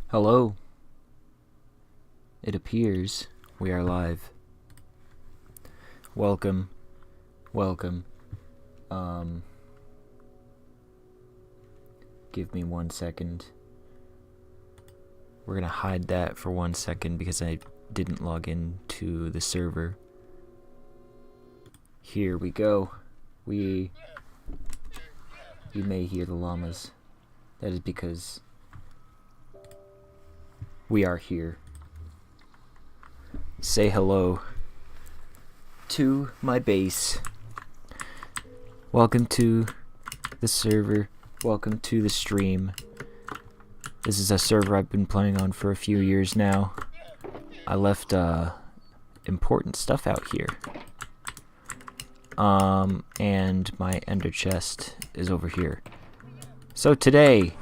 Hello. It appears we are live. Welcome. Welcome. Give me 1 second. We're gonna hide that for 1 second because I didn't log in to the server. Here we go. You may hear the llamas. That is because we are here. Say hello to my base. Welcome to the server. Welcome to the stream. This is a server I've been playing on for a few years now. I left important stuff out here. And my ender chest is over here. So today,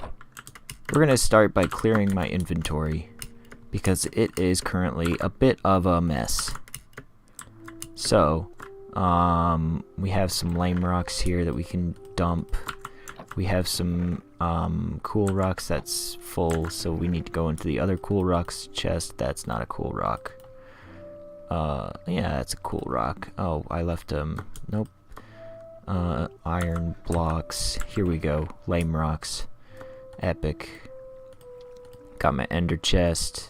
we're gonna start by clearing my inventory because it is currently a bit of a mess. So, we have some lame rocks here that we can dump. We have some cool rocks that's full, so we need to go into the other cool rocks chest. That's not a cool rock. Yeah, that's a cool rock. Oh, I left nope. Iron blocks. Here we go. Lame rocks. Epic. Got my ender chest.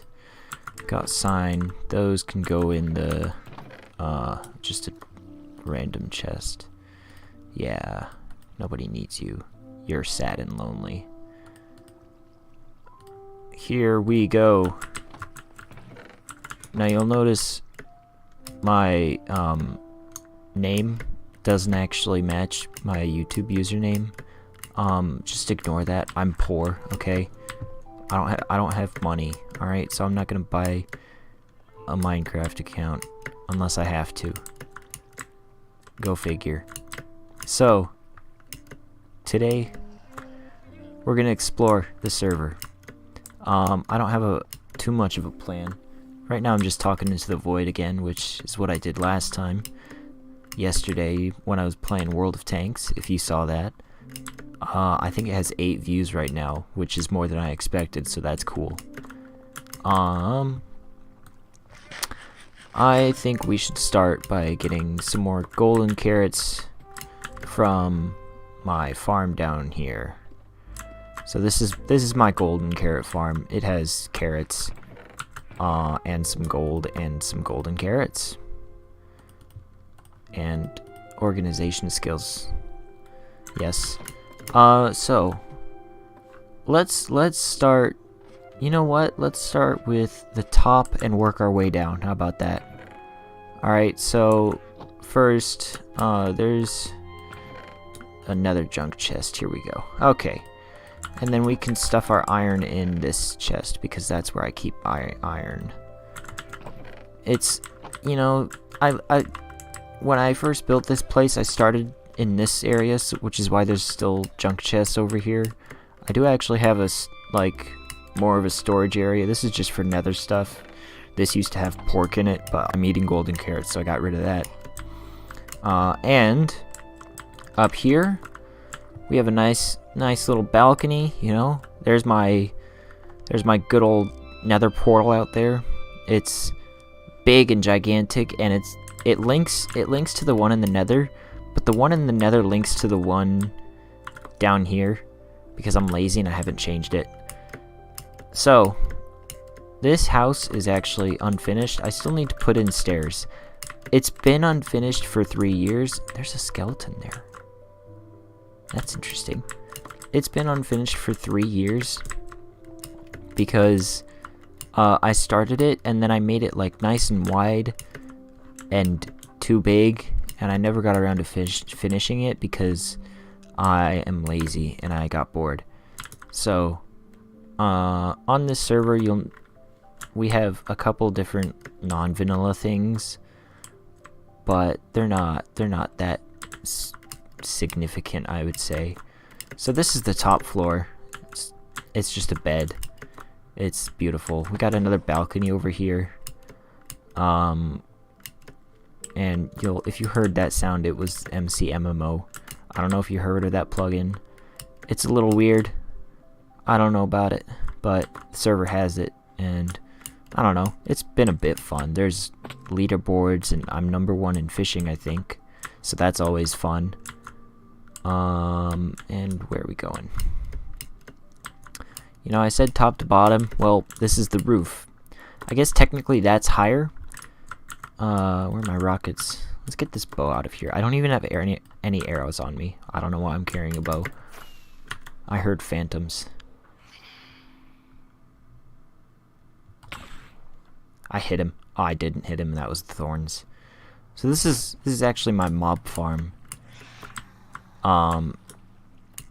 Got sign. Those can go in the just a random chest. Yeah, nobody needs you. You're sad and lonely. Here we go. Now you'll notice my name doesn't actually match my YouTube username. Just ignore that. I'm poor, okay? I don't have money, all right? So I'm not gonna buy a Minecraft account unless I have to. Go figure. So today we're gonna explore the server. I don't have too much of a plan. Right now I'm just talking into the void again, which is what I did last time. Yesterday when I was playing World of Tanks, if you saw that. I think it has 8 views right now, which is more than I expected, so that's cool. I think we should start by getting some more golden carrots from my farm down here. So this is my golden carrot farm. It has carrots, and some gold and some golden carrots. And organization skills. Yes. So let's start. You know what? Let's start with the top and work our way down. How about that? Alright, so first, there's another junk chest. Here we go. Okay. And then we can stuff our iron in this chest because that's where I keep iron. It's, you know, when I first built this place, I started in this area, which is why there's still junk chests over here. I do actually have more of a storage area. This is just for nether stuff. This used to have pork in it, but I'm eating golden carrots, so I got rid of that. And up here, we have a nice little balcony. You know, there's my good old nether portal out there. It's big and gigantic, and it links to the one in the nether, but the one in the nether links to the one down here because I'm lazy and I haven't changed it. So this house is actually unfinished. I still need to put in stairs. It's been unfinished for 3 years. There's a skeleton there. That's interesting. It's been unfinished for 3 years because I started it and then I made it like nice and wide and too big, and I never got around to finishing it because I am lazy and I got bored. So on this server we have a couple different non-vanilla things, but they're not that significant, I would say. So this is the top floor. It's just a bed. It's beautiful. We got another balcony over here. And if you heard that sound, it was MCMMO. I don't know if you heard of that plugin. It's a little weird. I don't know about it, but the server has it, and I don't know, it's been a bit fun. There's leaderboards, and I'm #1 in fishing, I think, so that's always fun. And where are we going? You know, I said top to bottom. Well, this is the roof. I guess technically that's higher. Where are my rockets? Let's get this bow out of here. I don't even have any arrows on me. I don't know why I'm carrying a bow. I heard phantoms. I hit him. Oh, I didn't hit him. That was the thorns. So this is actually my mob farm.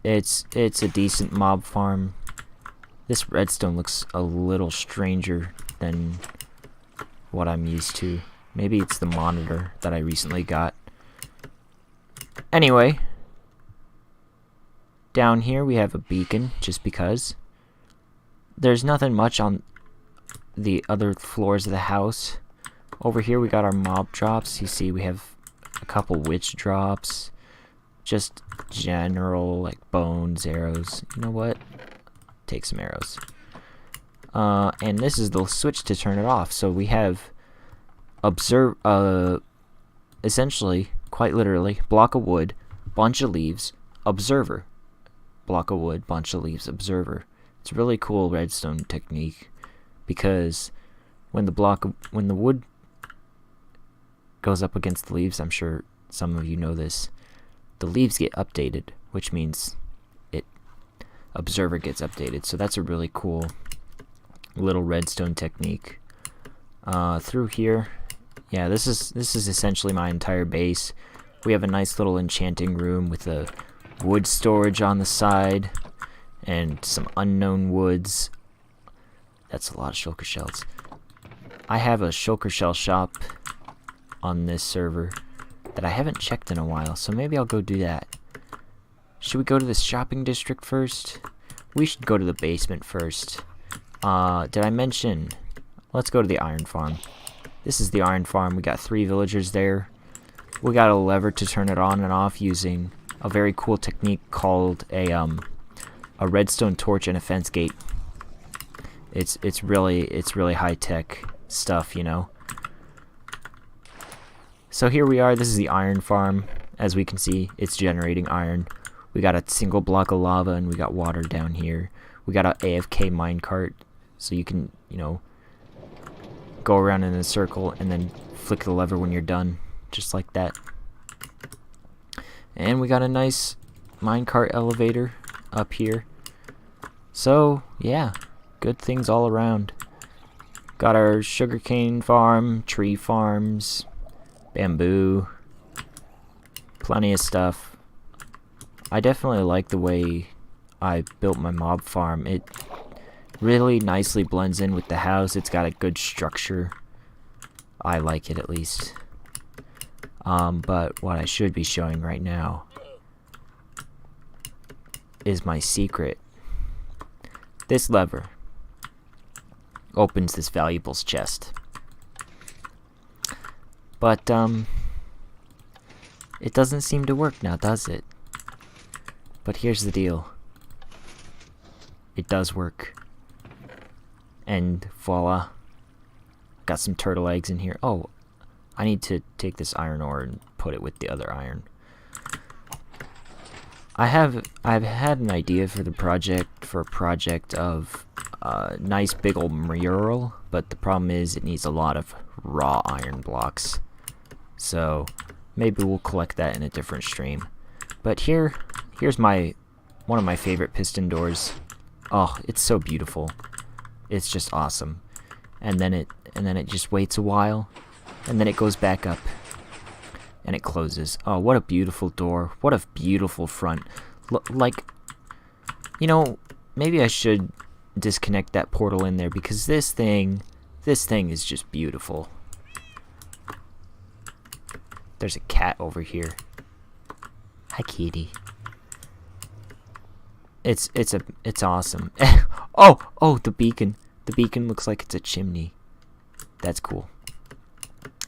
It's a decent mob farm. This redstone looks a little stranger than what I'm used to. Maybe it's the monitor that I recently got. Anyway, down here we have a beacon, just because. There's nothing much on the other floors of the house. Over here we got our mob drops. You see we have a couple witch drops. Just general, like, bones, arrows. You know what? Take some arrows. And this is the switch to turn it off. So we have essentially, quite literally, block of wood, bunch of leaves, observer. Block of wood, bunch of leaves, observer. It's a really cool redstone technique, because when the wood goes up against the leaves, I'm sure some of you know this, the leaves get updated, which means observer gets updated. So that's a really cool little redstone technique. Through here, yeah, this is essentially my entire base. We have a nice little enchanting room with a wood storage on the side and some unknown woods. That's a lot of shulker shells. I have a shulker shell shop on this server that I haven't checked in a while, so maybe I'll go do that. Should we go to the shopping district first? We should go to the basement first. Did I mention? Let's go to the iron farm. This is the iron farm. We got 3 villagers there. We got a lever to turn it on and off using a very cool technique called a redstone torch and a fence gate. It's really high tech stuff, you know. So here we are. This is the iron farm. As we can see, it's generating iron. We got a single block of lava, and we got water down here. We got a AFK minecart, so you can, you know, go around in a circle and then flick the lever when you're done, just like that. And we got a nice minecart elevator up here. So yeah, good things all around. Got our sugarcane farm, tree farms, bamboo, plenty of stuff. I definitely like the way I built my mob farm. It really nicely blends in with the house. It's got a good structure. I like it, at least. But what I should be showing right now is my secret. This lever opens this valuables chest. But, it doesn't seem to work now, does it? But here's the deal. It does work. And voila. Got some turtle eggs in here. Oh, I need to take this iron ore and put it with the other iron. I've had an idea for a project of nice big old mural, but the problem is it needs a lot of raw iron blocks. So maybe we'll collect that in a different stream. But here's one of my favorite piston doors. Oh, it's so beautiful. It's just awesome. And then it just waits a while, and then it goes back up and it closes. Oh, what a beautiful door. What a beautiful front. Like, you know, maybe I should disconnect that portal in there, because this thing is just beautiful. There's a cat over here. Hi, kitty. It's awesome. Oh, the beacon. The beacon looks like it's a chimney. That's cool.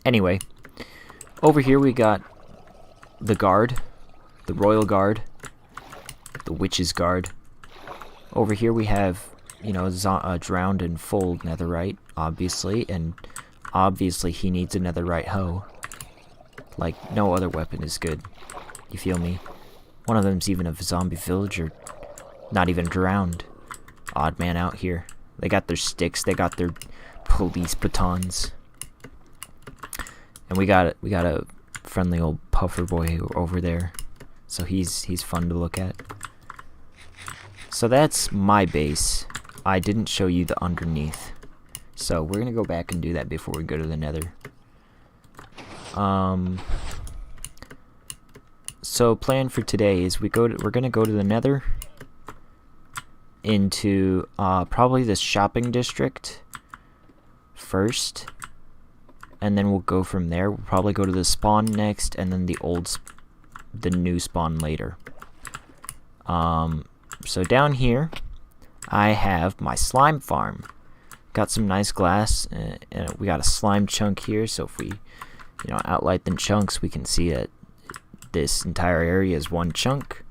Anyway, over here we got the guard, the royal guard, the witch's guard. Over here we have, you know, drowned in full netherite, obviously, and obviously he needs a netherite hoe. Like, no other weapon is good. You feel me? One of them's even a zombie villager, not even drowned. Odd man out here. They got their sticks, they got their police batons. And we got a friendly old puffer boy over there. So he's fun to look at. So that's my base. I didn't show you the underneath. So we're gonna go back and do that before we go to the nether. So plan for today is we're gonna go to the nether into probably the shopping district first, and then we'll go from there. We'll probably go to the spawn next, and then the new spawn later. So down here I have my slime farm. Got some nice glass, and we got a slime chunk here, so if we, you know, outlight the chunks, we can see that this entire area is one chunk.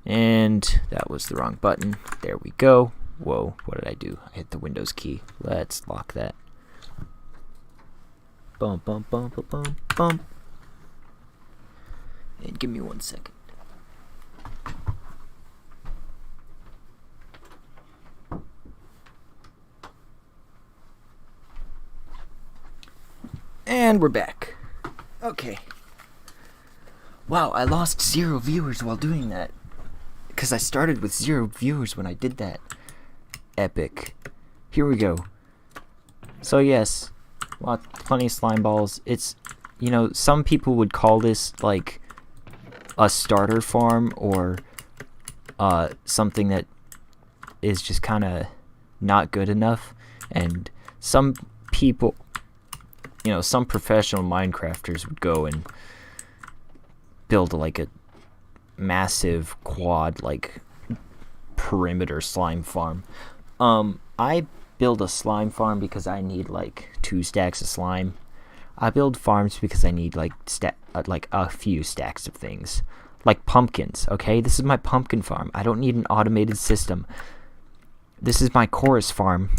And that was the wrong button. There we go. Whoa, what did I do? I hit the Windows key. Let's lock that. Bum, bum, bum, bum, bum, bum. And give me 1 second. And we're back. Okay. Wow, I lost 0 viewers while doing that. Because I started with 0 viewers when I did that. Epic. Here we go. So yes, plenty of slime balls. It's, you know, some people would call this like a starter farm, or something that is just kind of not good enough. And some people, you know, some professional Minecrafters would go and build like a massive quad, like, perimeter slime farm. I build a slime farm because I need like 2 stacks of slime. I build farms because I need like a few stacks of things, like pumpkins. Okay, this is my pumpkin farm. I don't need an automated system. This is my chorus farm.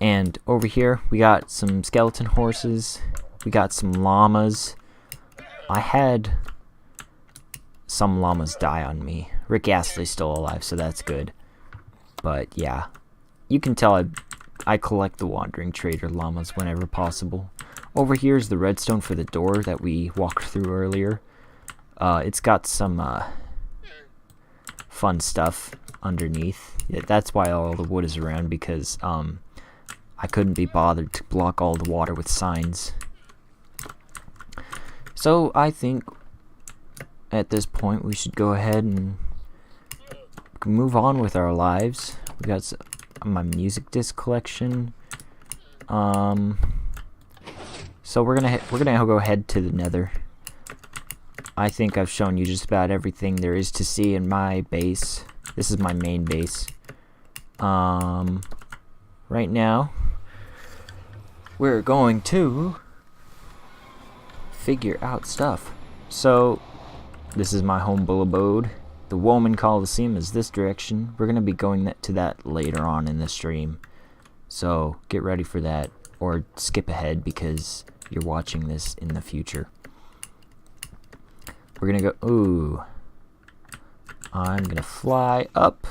And over here we got some skeleton horses, we got some llamas. I had some llamas die on me. Rick Astley's still alive, so that's good. But yeah, you can tell I collect the wandering trader llamas whenever possible. Over here is the redstone for the door that we walked through earlier. It's got some fun stuff underneath. Yeah, that's why all the wood is around, because I couldn't be bothered to block all the water with signs. So I think at this point we should go ahead and move on with our lives. We got my music disc collection. So we're gonna go ahead to the nether. I think I've shown you just about everything there is to see in my base. This is my main base. Right now we're going to figure out stuff. So this is my humble abode. The Woah-man Colosseum is this direction. We're going to be going to that later on in the stream. So get ready for that, or skip ahead because you're watching this in the future. We're going to go, ooh. I'm going to fly up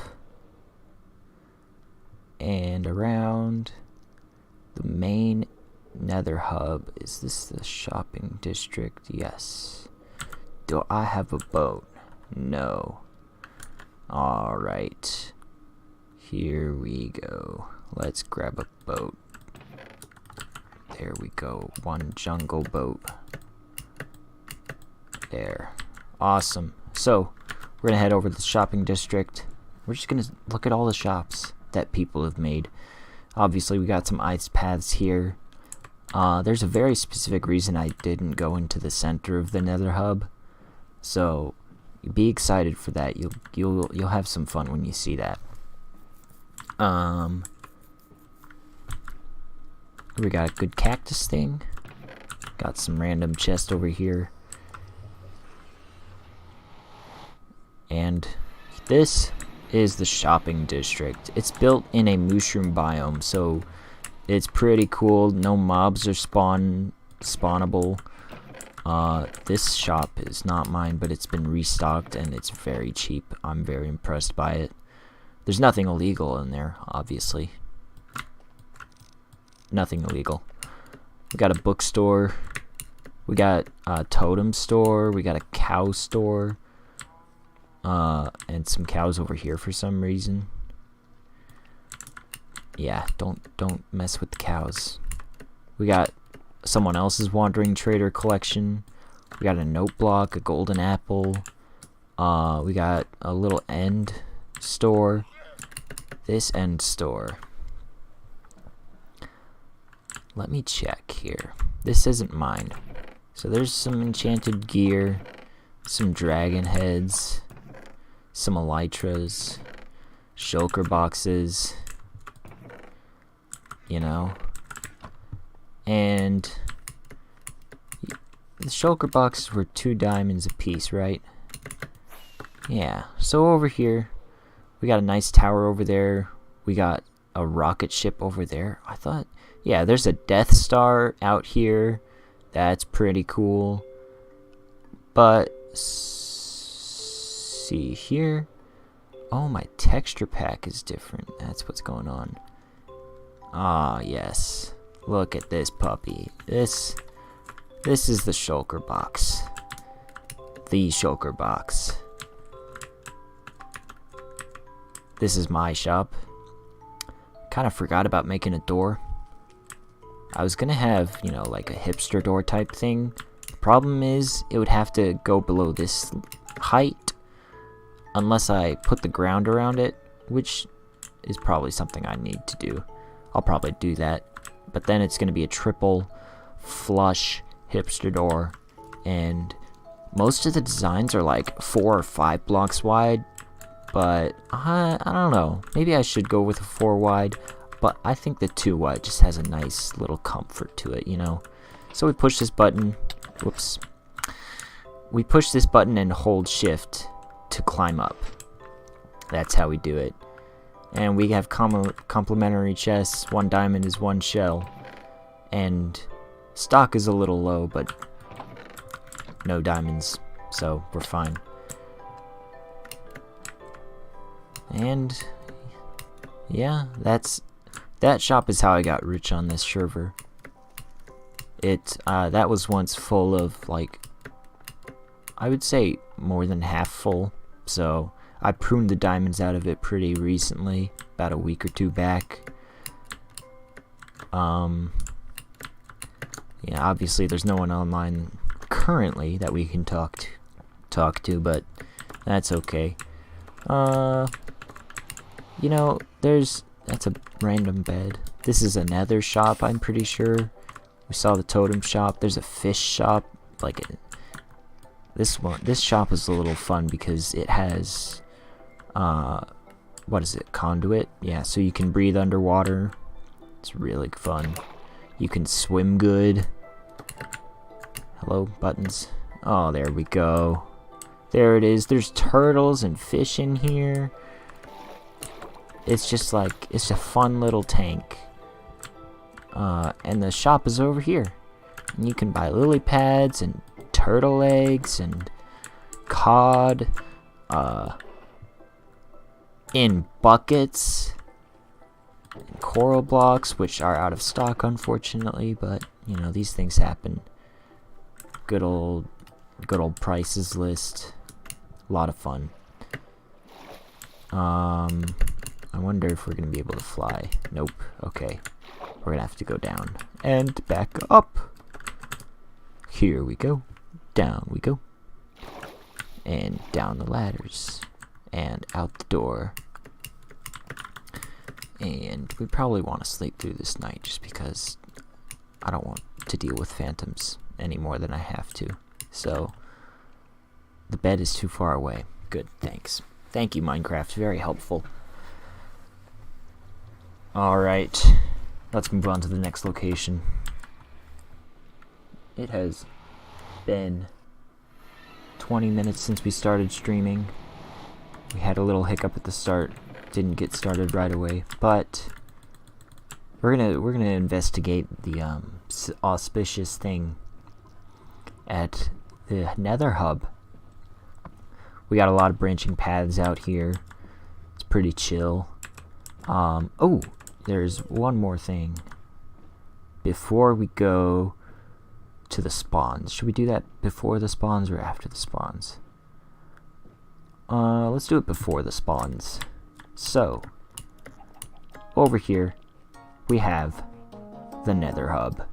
and around the main nether hub. Is this the shopping district? Yes. Do I have a boat? No. Alright. Here we go. Let's grab a boat. There we go. One jungle boat. There. Awesome. So, we're gonna head over to the shopping district. We're just gonna look at all the shops that people have made. Obviously, we got some ice paths here. There's a very specific reason I didn't go into the center of the nether hub. So, be excited for that. You'll have some fun when you see that. We got a good cactus thing. Got some random chest over here. And this is the shopping district. It's built in a mushroom biome, so it's pretty cool. No mobs are spawnable. This shop is not mine, but it's been restocked and it's very cheap. I'm very impressed by it. There's nothing illegal in there, obviously. Nothing illegal. We got a bookstore. We got a totem store. We got a cow store. And some cows over here for some reason. Yeah, don't mess with the cows. We got someone else's wandering trader collection. We got a note block, a golden apple. We got a little end store. This end store. Let me check here. This isn't mine. So there's some enchanted gear, some dragon heads, some elytras, shulker boxes, you know. And the shulker boxes were 2 diamonds a piece, right? Yeah. So over here, we got a nice tower over there. We got a rocket ship over there. I thought, yeah, there's a Death Star out here. That's pretty cool. But see here. Oh, my texture pack is different. That's what's going on. Ah, yes. Look at this puppy. This is the shulker box. The shulker box. This is my shop. Kind of forgot about making a door. I was gonna have, you know, like a hipster door type thing. The problem is, it would have to go below this height unless I put the ground around it, which is probably something I need to do. I'll probably do that. But then it's gonna be a triple flush hipster door, and most of the designs are like 4 or 5 blocks wide, but I don't know. Maybe I should go with a 4 wide, but I think the 2 wide just has a nice little comfort to it, you know. So we push this button. Whoops. We push this button and hold shift to climb up. That's how we do it. And we have complimentary chests. 1 diamond is 1 shell. And stock is a little low, but no diamonds, so we're fine. And yeah, that shop is how I got rich on this server. That was once full of, like, I would say more than half full, so I pruned the diamonds out of it pretty recently, about a week or 2 back. Yeah, obviously there's no one online currently that we can talk to, but that's okay. You know, that's a random bed. This is a nether shop, I'm pretty sure. We saw the totem shop. There's a fish shop. Like this shop is a little fun because it has what is it? Conduit? Yeah, so you can breathe underwater. It's really fun. You can swim good. Hello, buttons. Oh, there we go. There it is. There's turtles and fish in here. It's just like, it's a fun little tank. And the shop is over here. And you can buy lily pads and turtle eggs and cod in buckets and coral blocks, which are out of stock unfortunately, but you know, these things happen. Good old prices list. A lot of fun. I wonder if we're gonna be able to fly. Nope. Okay. We're gonna have to go down and back up. Here we go. Down we go. And down the ladders. And out the door. And we probably want to sleep through this night just because I don't want to deal with phantoms any more than I have to. So the bed is too far away. Good, thanks. Thank you, Minecraft. Very helpful. Alright, let's move on to the next location. It has been 20 minutes since we started streaming. We had a little hiccup at the start. Didn't get started right away, but we're gonna investigate the auspicious thing at the nether hub. We got a lot of branching paths out here. It's pretty chill. Oh, there's one more thing. Before we go to the spawns, should we do that before the spawns or after the spawns? Let's do it before the spawns. So, over here, we have the nether hub.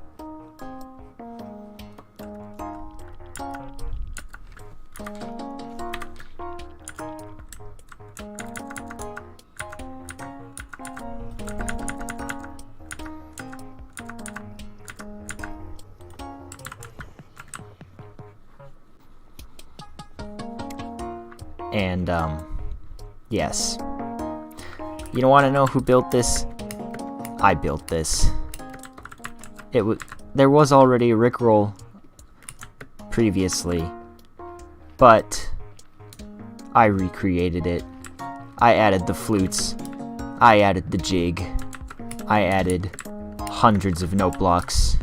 And, yes. You don't want to know who built this? I built this. There was already a Rickroll previously, but I recreated it. I added the flutes. I added the jig. I added hundreds of note blocks.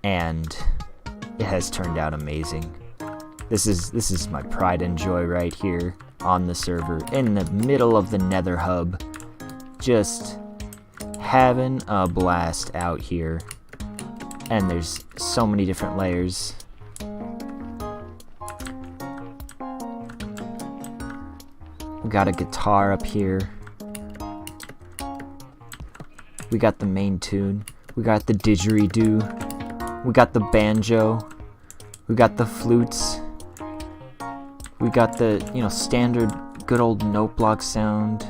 And it has turned out amazing. This is my pride and joy right here on the server, in the middle of the nether hub, just having a blast out here. And there's so many different layers. We got a guitar up here. We got the main tune. We got the didgeridoo. We got the banjo. We got the flutes. We got the, standard good old note block sound.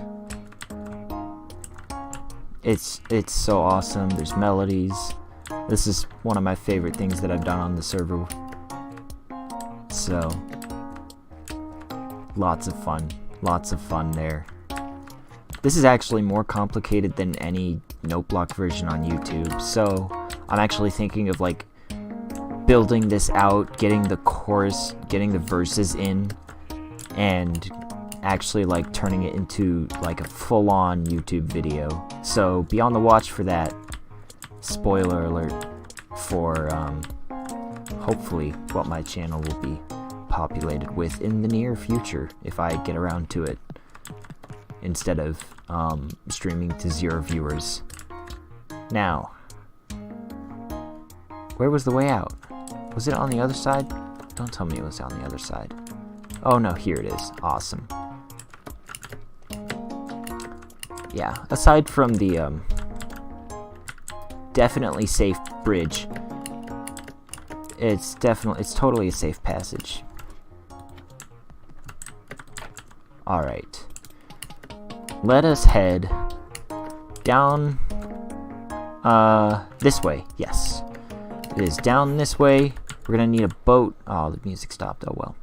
It's so awesome. There's melodies. This is one of my favorite things that I've done on the server. So, lots of fun there. This is actually more complicated than any note block version on YouTube. So, I'm actually thinking of building this out, getting the chorus, getting the verses in, and actually turning it into a full-on YouTube video. So be on the watch for that. Spoiler alert for hopefully what my channel will be populated with in the near future, if I get around to it, instead of streaming to 0 viewers. Now, where was the way out? Was it on the other side? Don't tell me it was on the other side. Oh no, here it is. Awesome. Yeah, aside from the definitely safe bridge, it's totally a safe passage. Alright. Let us head down this way. Yes. It is down this way. We're gonna need a boat. Oh, the music stopped. Oh well.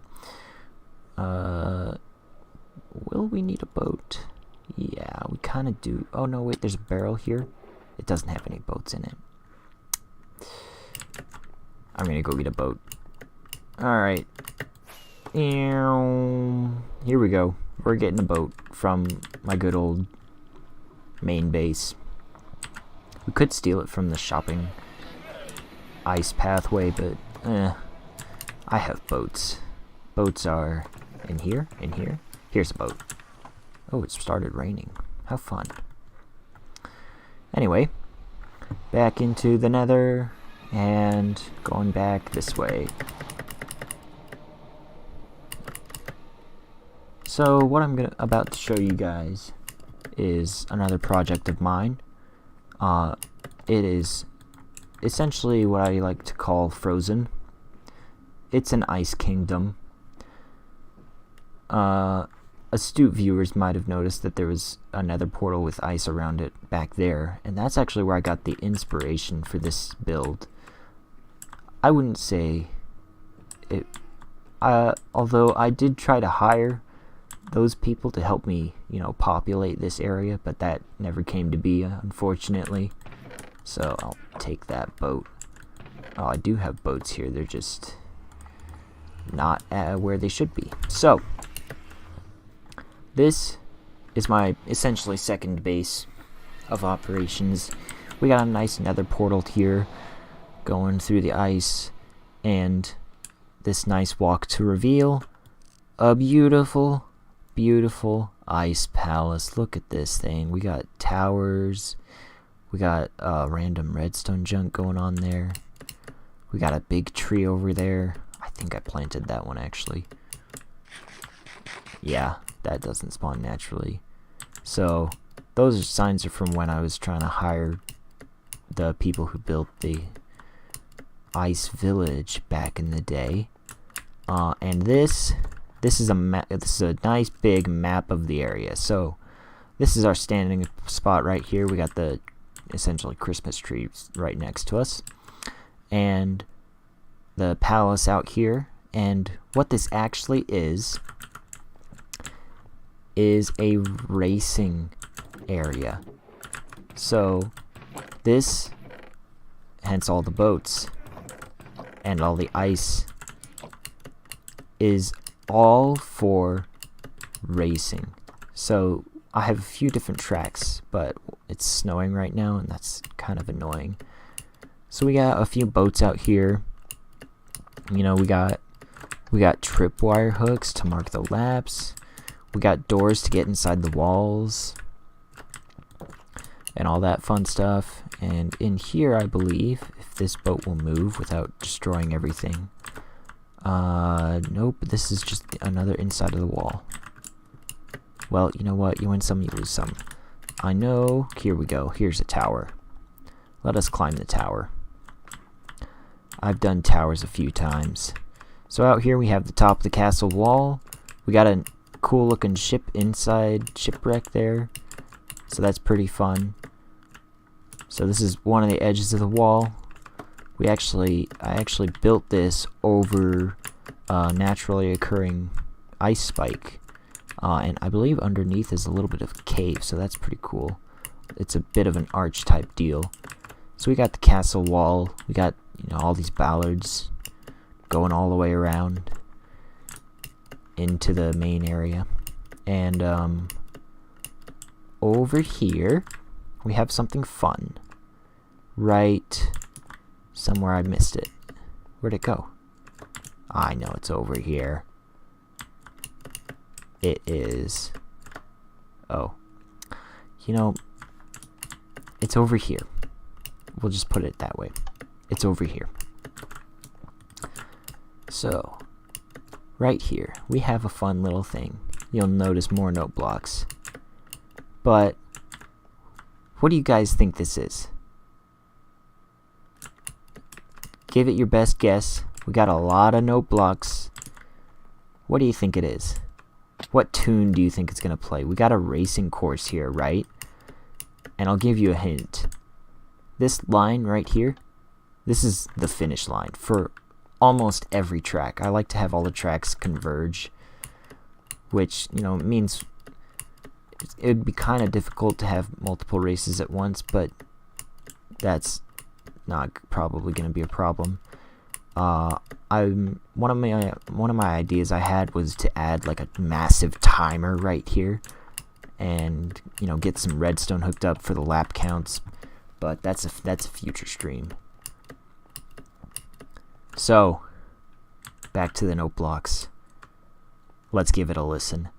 Will we need a boat? Yeah, we kind of do. Oh no, wait, there's a barrel here. It doesn't have any boats in it. I'm gonna go get a boat. Alright. Here we go. We're getting a boat from my good old main base. We could steal it from the shopping ice pathway, but I have boats. Boats are in here, in here. Here's a boat. Oh, it started raining. How fun. Anyway, back into the nether and going back this way. So what I'm about to show you guys is another project of mine. It is essentially what I like to call Frozen. It's an ice kingdom. Astute viewers might have noticed that there was another portal with ice around it back there, and that's actually where I got the inspiration for this build. I wouldn't say it, although I did try to hire those people to help me, populate this area, but that never came to be, unfortunately. So I'll take that boat. Oh, I do have boats here, they're just not where they should be. So, this is my essentially second base of operations. We got a nice nether portal here going through the ice, and this nice walk to reveal a beautiful, beautiful ice palace. Look at this thing. We got towers. We got random redstone junk going on there. We got a big tree over there. I think I planted that one actually. Yeah, that doesn't spawn naturally. So those signs are from when I was trying to hire the people who built the ice village back in the day. And this is a this is a nice big map of the area. So this is our standing spot right here. We got the essentially Christmas trees right next to us, and the palace out here. And what this actually is a racing area. So this, hence all the boats and all the ice, is all for racing. So I have a few different tracks, but it's snowing right now and that's kind of annoying. So we got a few boats out here. You know, we got tripwire hooks to mark the laps. We got doors to get inside the walls and all that fun stuff. And in here, I believe, if this boat will move without destroying everything. Nope, this is just another inside of the wall. Well, you know what? You win some, you lose some. I know. Here we go. Here's a tower. Let us climb the tower. I've done towers a few times. So out here we have the top of the castle wall. We got a cool looking ship inside shipwreck there. So that's pretty fun. So this is one of the edges of the wall. I actually built this over naturally occurring ice spike. And I believe underneath is a little bit of a cave, so that's pretty cool. It's a bit of an arch type deal. So we got the castle wall. We got, you know, all these ballards going all the way around into the main area. And over here we have something fun. Right somewhere. I missed it. Where'd it go? I know it's over here. It is. Oh. You know, it's over here. We'll just put it that way. It's over here. So, right here, we have a fun little thing. You'll notice more note blocks. But, what do you guys think this is? Give it your best guess. We got a lot of note blocks. What do you think it is? What tune do you think it's going to play? We got a racing course here, right? And I'll give you a hint. This line right here, this is the finish line for almost every track. I like to have all the tracks converge, which, you know, means it would be kind of difficult to have multiple races at once, but that's not probably going to be a problem. One of my ideas I had was to add like a massive timer right here, and, you know, get some redstone hooked up for the lap counts, but that's a future stream. So back to the note blocks. Let's give it a listen.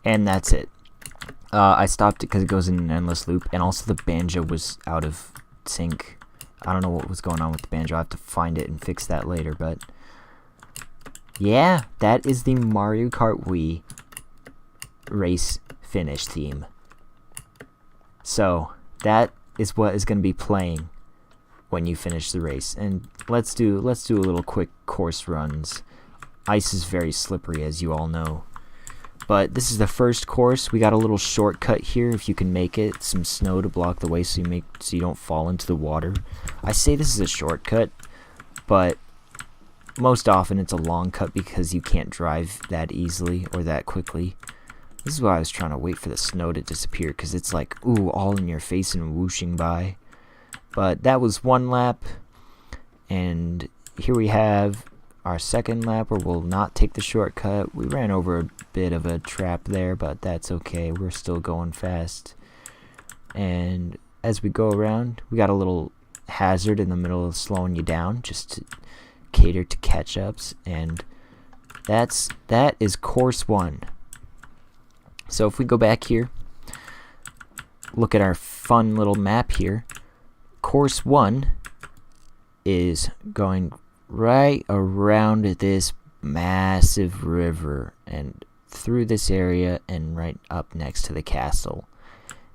And that's it. I stopped it because it goes in an endless loop, and also the banjo was out of sync. I don't know what was going on with the banjo. I have to find it and fix that later, but yeah, that is the Mario Kart Wii race finish theme. So that is what is going to be playing when you finish the race. And let's do a little quick course runs. Ice is very slippery, as you all know. But this is the first course. We got a little shortcut here if you can make it. Some snow to block the way so you don't fall into the water. I say this is a shortcut, but most often it's a long cut because you can't drive that easily or that quickly. This is why I was trying to wait for the snow to disappear, because it's like, ooh, all in your face and whooshing by. But that was one lap, and here we have our second lap where we'll not take the shortcut. We ran over a bit of a trap there, but that's okay. We're still going fast. And as we go around, we got a little hazard in the middle of slowing you down just to cater to catch-ups, and that is course 1. So if we go back here, look at our fun little map here. Course 1 is going right around this massive river and through this area and right up next to the castle.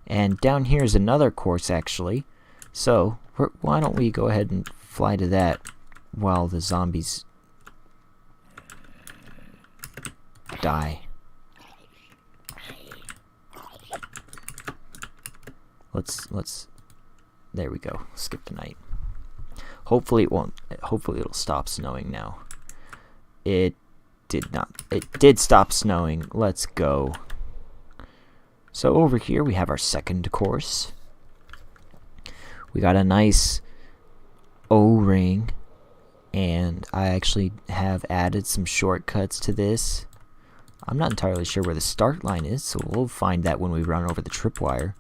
And down here is another course actually. So why don't we go ahead and fly to that while the zombies die. Let's there we go. Skip the night. Hopefully it'll stop snowing now. It did not. It did stop snowing. Let's go. So over here we have our second course. We got a nice O-ring, and I actually have added some shortcuts to this. I'm not entirely sure where the start line is, so we'll find that when we run over the tripwire.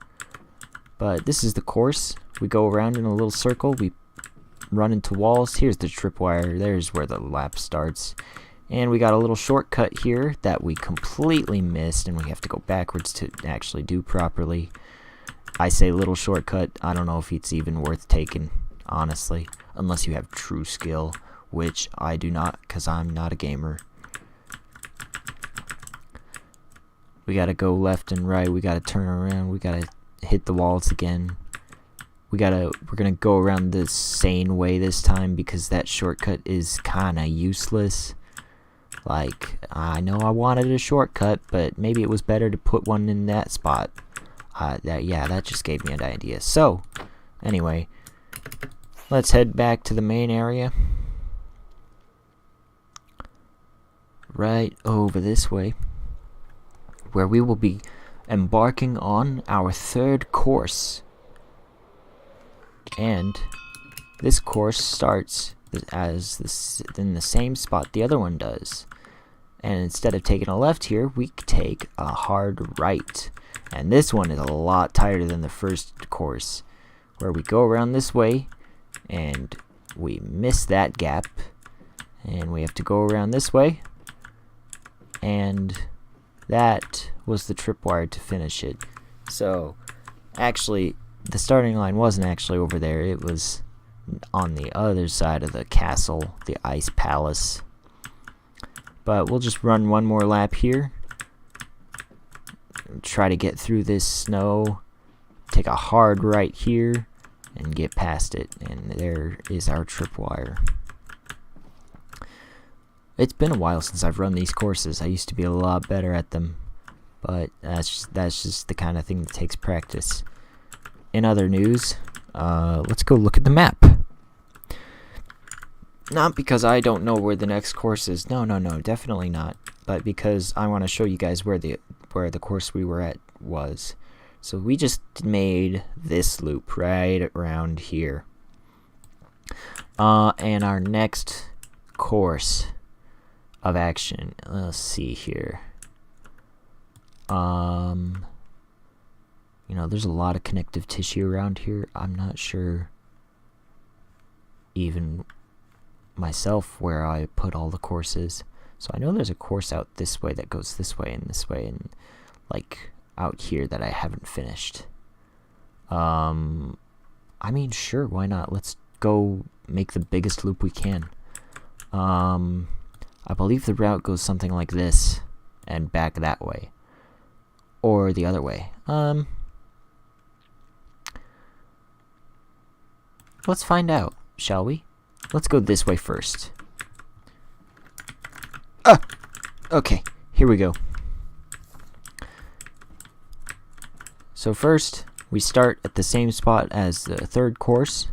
But this is the course. We go around in a little circle, we run into walls. Here's the tripwire, there's where the lap starts. And we got a little shortcut here that we completely missed, and we have to go backwards to actually do properly. I say little shortcut, I don't know if it's even worth taking, honestly, unless you have true skill, which I do not, because I'm not a gamer. We gotta go left and right, we gotta turn around, we gotta hit the walls again. We're gonna go around the sane way this time because that shortcut is kinda useless. Like, I know I wanted a shortcut, but maybe it was better to put one in that spot. That just gave me an idea. So, anyway, let's head back to the main area. Right over this way, where we will be embarking on our third course. And this course starts in the same spot the other one does. And instead of taking a left here, we take a hard right. And this one is a lot tighter than the first course, where we go around this way and we miss that gap, and we have to go around this way, and that was the tripwire to finish it. So actually the starting line wasn't actually over there, it was on the other side of the castle, the ice palace. But we'll just run one more lap here, try to get through this snow, take a hard right here and get past it, and there is our tripwire. It's been a while since I've run these courses. I used to be a lot better at them, but that's just the kind of thing that takes practice. In other news, let's go look at the map. Not because I don't know where the next course is. No, definitely not. But because I want to show you guys where the course we were at was. So we just made this loop right around here. And our next course of action, let's see here. You know, there's a lot of connective tissue around here. I'm not sure even myself where I put all the courses. So I know there's a course out this way that goes this way, and like out here that I haven't finished. I mean, sure, why not? Let's go make the biggest loop we can. I believe the route goes something like this and back that way, or the other way. Let's find out, shall we? Let's go this way first. Okay, here we go. So first, we start at the same spot as the third course,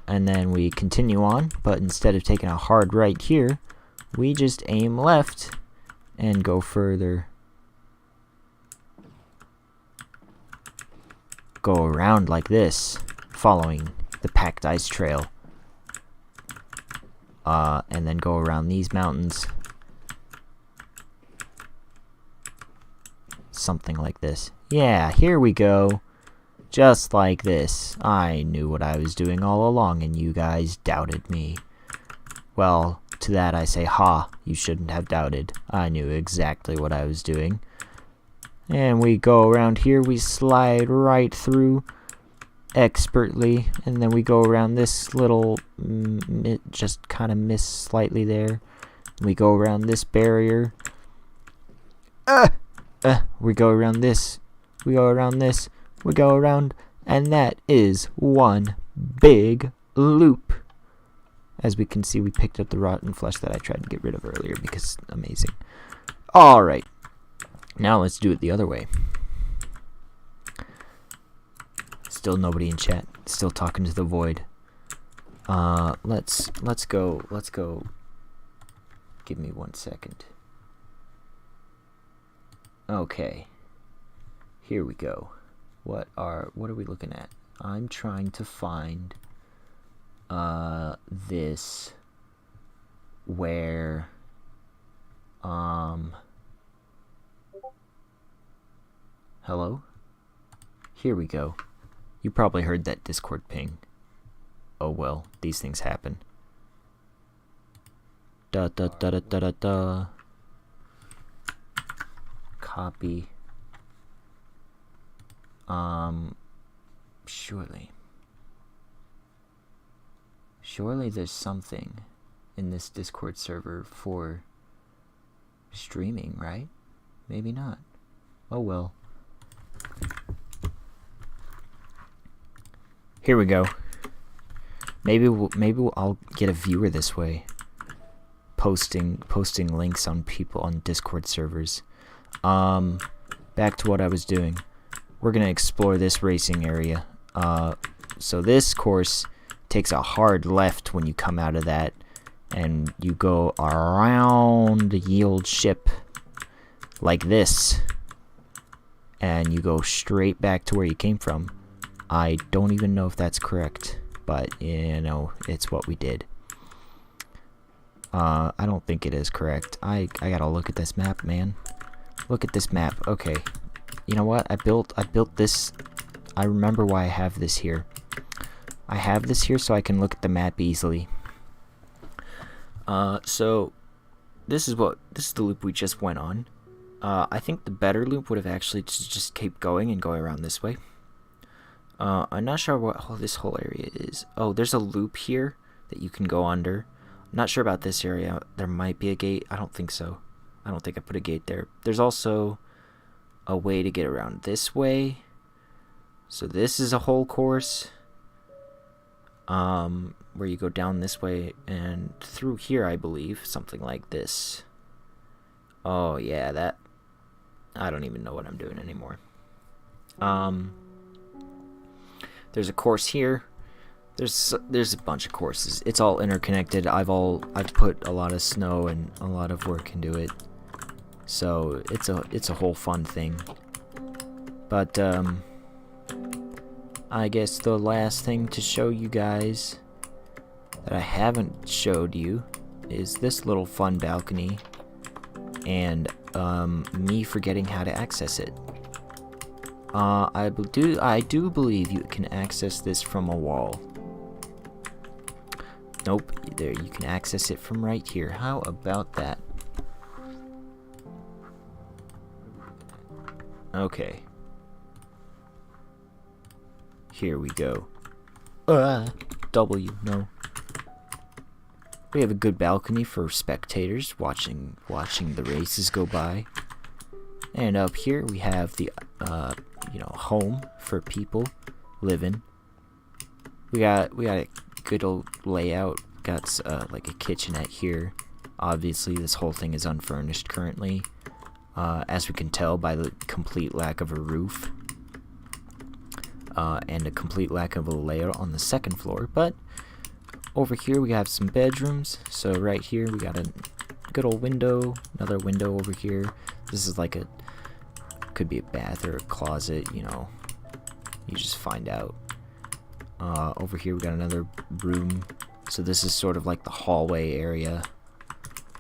and then we continue on, but instead of taking a hard right here, we just aim left and go further. Go around like this, following the packed ice trail. And then go around these mountains. Something like this. Yeah, here we go. Just like this. I knew what I was doing all along and you guys doubted me. Well, to that I say, ha, you shouldn't have doubted. I knew exactly what I was doing. And we go around here, we slide right through expertly, and then we go around this little, just kind of miss slightly there. We go around this barrier. We go around this. We go around this. We go around, and that is one big loop. As we can see, we picked up the rotten flesh that I tried to get rid of earlier because amazing. Alright. Now let's do it the other way. Still nobody in chat. Still talking to the void. Let's go. Give me 1 second. Okay. Here we go. What are we looking at? I'm trying to find this where hello? Here we go. You probably heard that Discord ping. Oh well, these things happen. Da da da da da da da. Copy. Surely there's something in this Discord server for streaming, right? Maybe not. Oh well. Here we go. Maybe I'll get a viewer this way. Posting links on people on Discord servers. Back to what I was doing. We're gonna explore this racing area. So this course takes a hard left when you come out of that, and you go around the yield ship like this, and you go straight back to where you came from. I don't even know if that's correct, but you know, it's what we did. I don't think it is correct. I gotta look at this map, man. Look at this map. Okay. You know what? I built this. I remember why I have this here. I have this here so I can look at the map easily. So this is the loop we just went on. I think the better loop would have actually just kept going and going around this way. I'm not sure what this whole area is. Oh, there's a loop here that you can go under. I'm not sure about this area. There might be a gate. I don't think so. I don't think I put a gate there. There's also a way to get around this way. So this is a whole course. Where you go down this way and through here, I believe. Something like this. Oh, yeah, that... I don't even know what I'm doing anymore. There's a course here. There's a bunch of courses. It's all interconnected. I've put a lot of snow and a lot of work into it. So it's a whole fun thing. But I guess the last thing to show you guys that I haven't showed you is this little fun balcony and me forgetting how to access it. I do believe you can access this from a wall. Nope, there, you can access it from right here. How about that? Okay. Here we go. W, no. We have a good balcony for spectators watching the races go by. And up here we have the home for people living. We got a good old layout. Got like a kitchenette here. Obviously this whole thing is unfurnished currently, as we can tell by the complete lack of a roof. and a complete lack of a layout on the second floor. But over here we have some bedrooms. So right here we got a good old window, another window over here. This is like could be a bath or a closet, you know, you just find out. Over here we got another room. So this is sort of like the hallway area.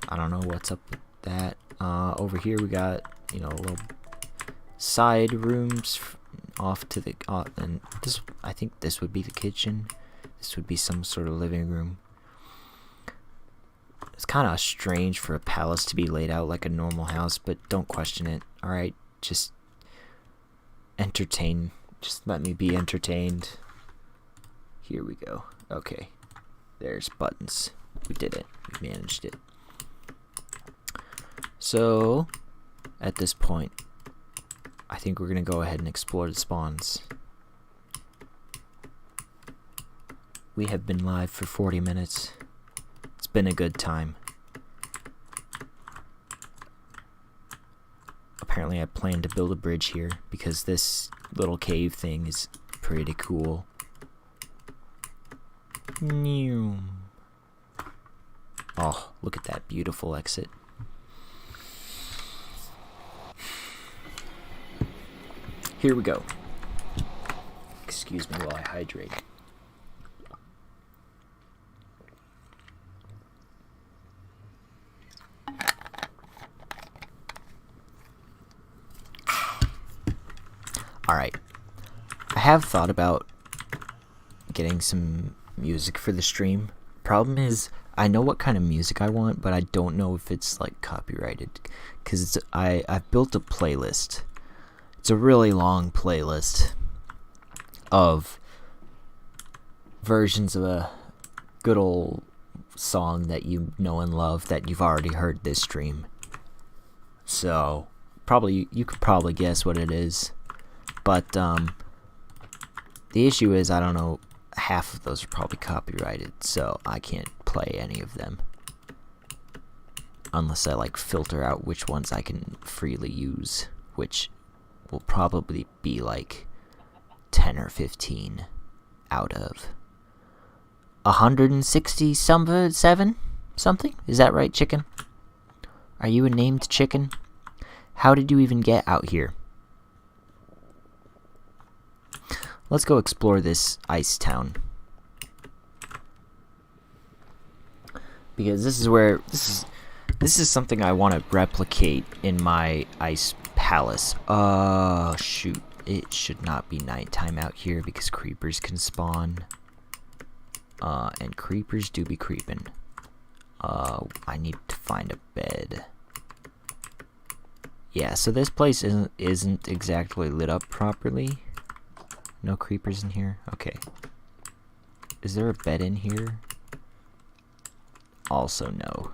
I don't know what's up with that. Over here we got, you know, little side rooms off to the and this, I think this would be the kitchen. This would be some sort of living room. It's kind of strange for a palace to be laid out like a normal house, but don't question it. All right, just entertain. Just let me be entertained. Here we go. Okay, there's buttons. We did it. We managed it. So, at this point, I think we're gonna go ahead and explore the spawns. We have been live for 40 minutes. It's been a good time. Apparently I plan to build a bridge here because this little cave thing is pretty cool. Oh, look at that beautiful exit. Here we go. Excuse me while I hydrate. Alright. I have thought about getting some music for the stream. Problem is, I know what kind of music I want, but I don't know if it's like copyrighted. Because I've built a playlist. It's a really long playlist of versions of a good old song that you know and love that you've already heard this stream. So, you could probably guess what it is. But the issue is, I don't know, half of those are probably copyrighted, so I can't play any of them. Unless I like filter out which ones I can freely use, which will probably be like 10 or 15 out of 167 something? Is that right, chicken? Are you a named chicken? How did you even get out here? Let's go explore this ice town. Because this is where this is something I want to replicate in my ice palace. Shoot. It should not be nighttime out here because creepers can spawn. And creepers do be creeping. I need to find a bed. Yeah, so this place isn't exactly lit up properly. No creepers in here? Okay. Is there a bed in here? Also no.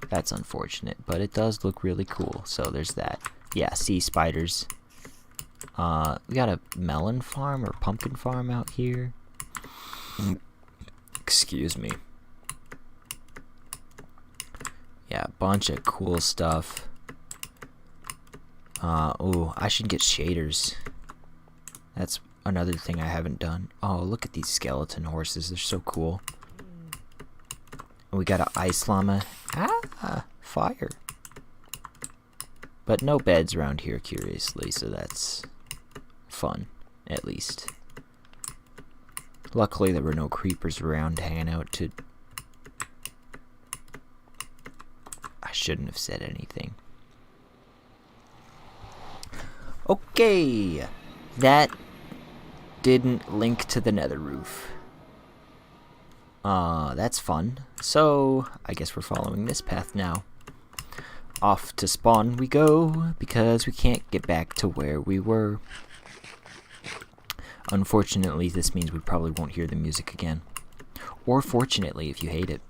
That's unfortunate, but it does look really cool, so there's that. Yeah, sea spiders. We got a melon farm or pumpkin farm out here. Excuse me. Yeah, a bunch of cool stuff. Ooh, I should get shaders. That's another thing I haven't done. Oh, look at these skeleton horses. They're so cool. We got an ice llama. Ah, fire. But no beds around here, curiously, so that's fun, at least. Luckily, there were no creepers around hanging out to... I shouldn't have said anything. Okay, that didn't link to the nether roof. That's fun. So, I guess we're following this path now. Off to spawn we go, because we can't get back to where we were. Unfortunately, this means we probably won't hear the music again. Or fortunately, if you hate it.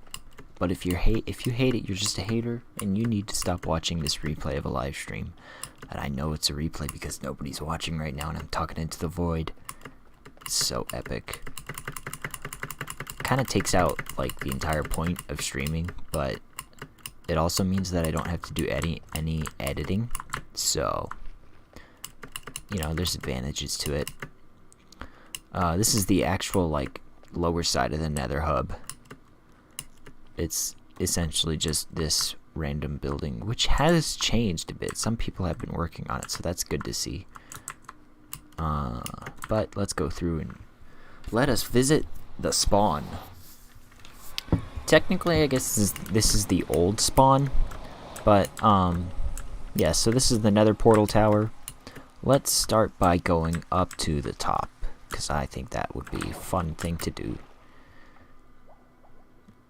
But if you hate it, you're just a hater, and you need to stop watching this replay of a live stream. And I know it's a replay because nobody's watching right now, and I'm talking into the void. It's so epic. Kind of takes out like the entire point of streaming, but it also means that I don't have to do any editing. So, you know, there's advantages to it. This is the actual, like, lower side of the nether hub. It's essentially just this random building, which has changed a bit. Some people have been working on it, so that's good to see. But let's go through and let us visit the spawn. Technically, I guess this is the old spawn, but yeah, so this is the nether portal tower. Let's start by going up to the top, because I think that would be a fun thing to do.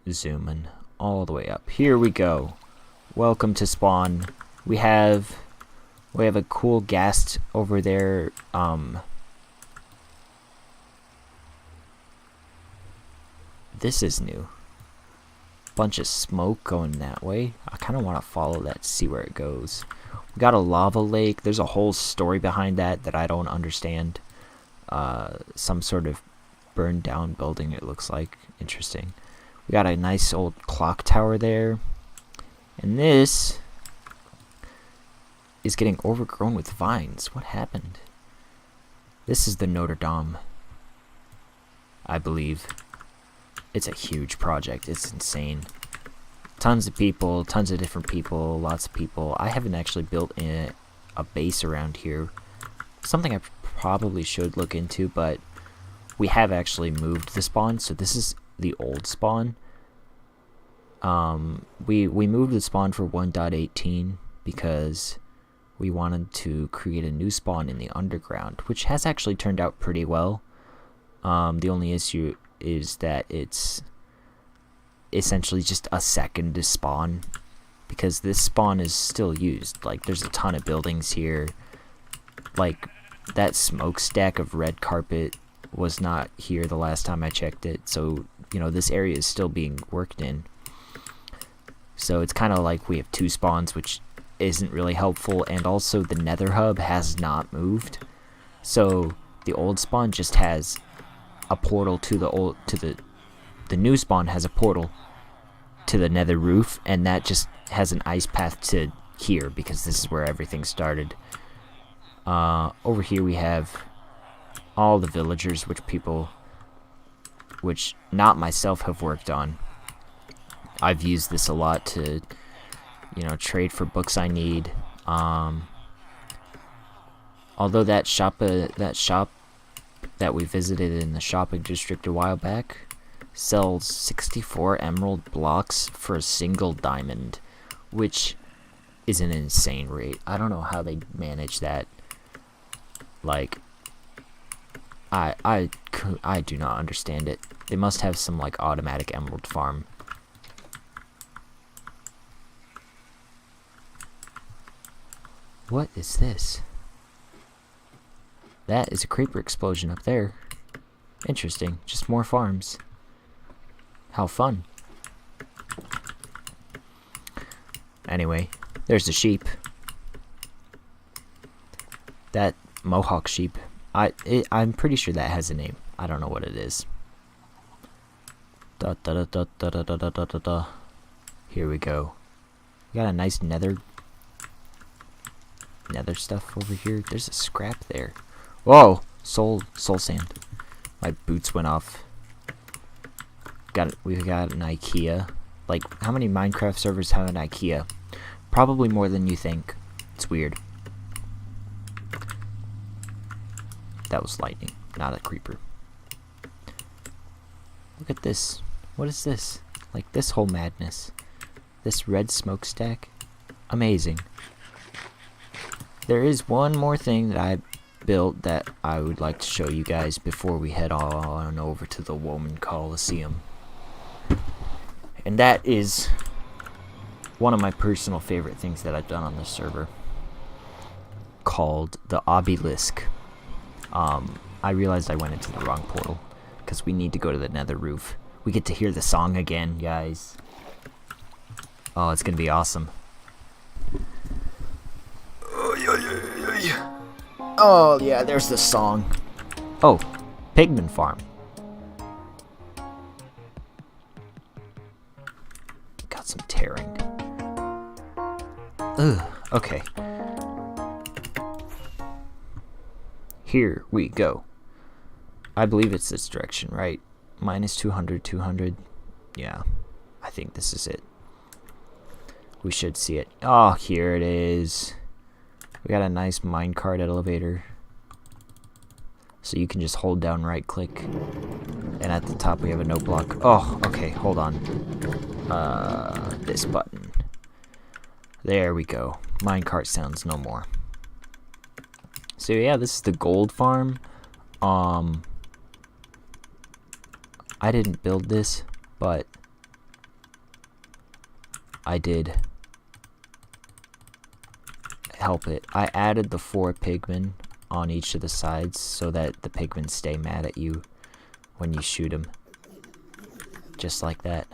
Zooming all the way up. Here we go. Welcome to spawn. We have a cool ghast over there. This is new. Bunch of smoke going that way. I kind of want to follow that to see where it goes. We got a lava lake. There's a whole story behind that I don't understand. Some sort of burned down building, it looks like. Interesting. We got a nice old clock tower there. And this is getting overgrown with vines. What happened? This is the Notre Dame, I believe. It's a huge project. It's insane. Tons of people, tons of different people, lots of people. I haven't actually built a base around here. Something I probably should look into, but we have actually moved the spawn, so this is the old spawn. We moved the spawn for 1.18 because we wanted to create a new spawn in the underground, which has actually turned out pretty well. The only issue is that it's essentially just a second spawn, because this spawn is still used. Like, there's a ton of buildings here. Like, that smokestack of red carpet was not here the last time I checked it, so, you know, this area is still being worked in. So it's kind of like we have two spawns, which isn't really helpful, and also the nether hub has not moved. So the old spawn just has a portal to the new spawn has a portal to the nether roof, and that just has an ice path to here because this is where everything started. Over here we have all the villagers, which not myself have worked on. I've used this a lot to, you know, trade for books I need. Although that shop that we visited in the shopping district a while back sells 64 emerald blocks for a single diamond, which is an insane rate. I don't know how they manage that. Like, I do not understand it. They must have some, like, automatic emerald farm. What is this? That is a creeper explosion up there. Interesting. Just more farms. How fun. Anyway, there's the sheep. That mohawk sheep. I'm pretty sure that has a name. I don't know what it is. Da da da da da da da da da da. Here we go. We got a nice nether stuff over here. There's a scrap there. Whoa! Soul sand. My boots went off. We've got an IKEA. Like, how many Minecraft servers have an IKEA? Probably more than you think. It's weird. That was lightning, not a creeper. Look at this. What is this? Like, this whole madness. This red smokestack. Amazing. There is one more thing that I built that I would like to show you guys before we head on over to the Woah-man Colosseum. And that is one of my personal favorite things that I've done on this server, called the obelisk. I realized I went into the wrong portal, because we need to go to the nether roof. We get to hear the song again, guys. Oh, it's gonna be awesome. Oh, yeah, there's the song. Oh, Pigman Farm. Got some tearing. Ugh, okay. Here we go. I believe it's this direction, right? Minus 200, 200. Yeah, I think this is it. We should see it. Oh, here it is. We got a nice minecart elevator. So you can just hold down right click. And at the top we have a note block. Oh, okay, hold on. This button. There we go. Minecart sounds no more. So yeah, this is the gold farm. I didn't build this, but I did help it. I added the 4 pigmen on each of the sides so that the pigmen stay mad at you when you shoot them. Just like that.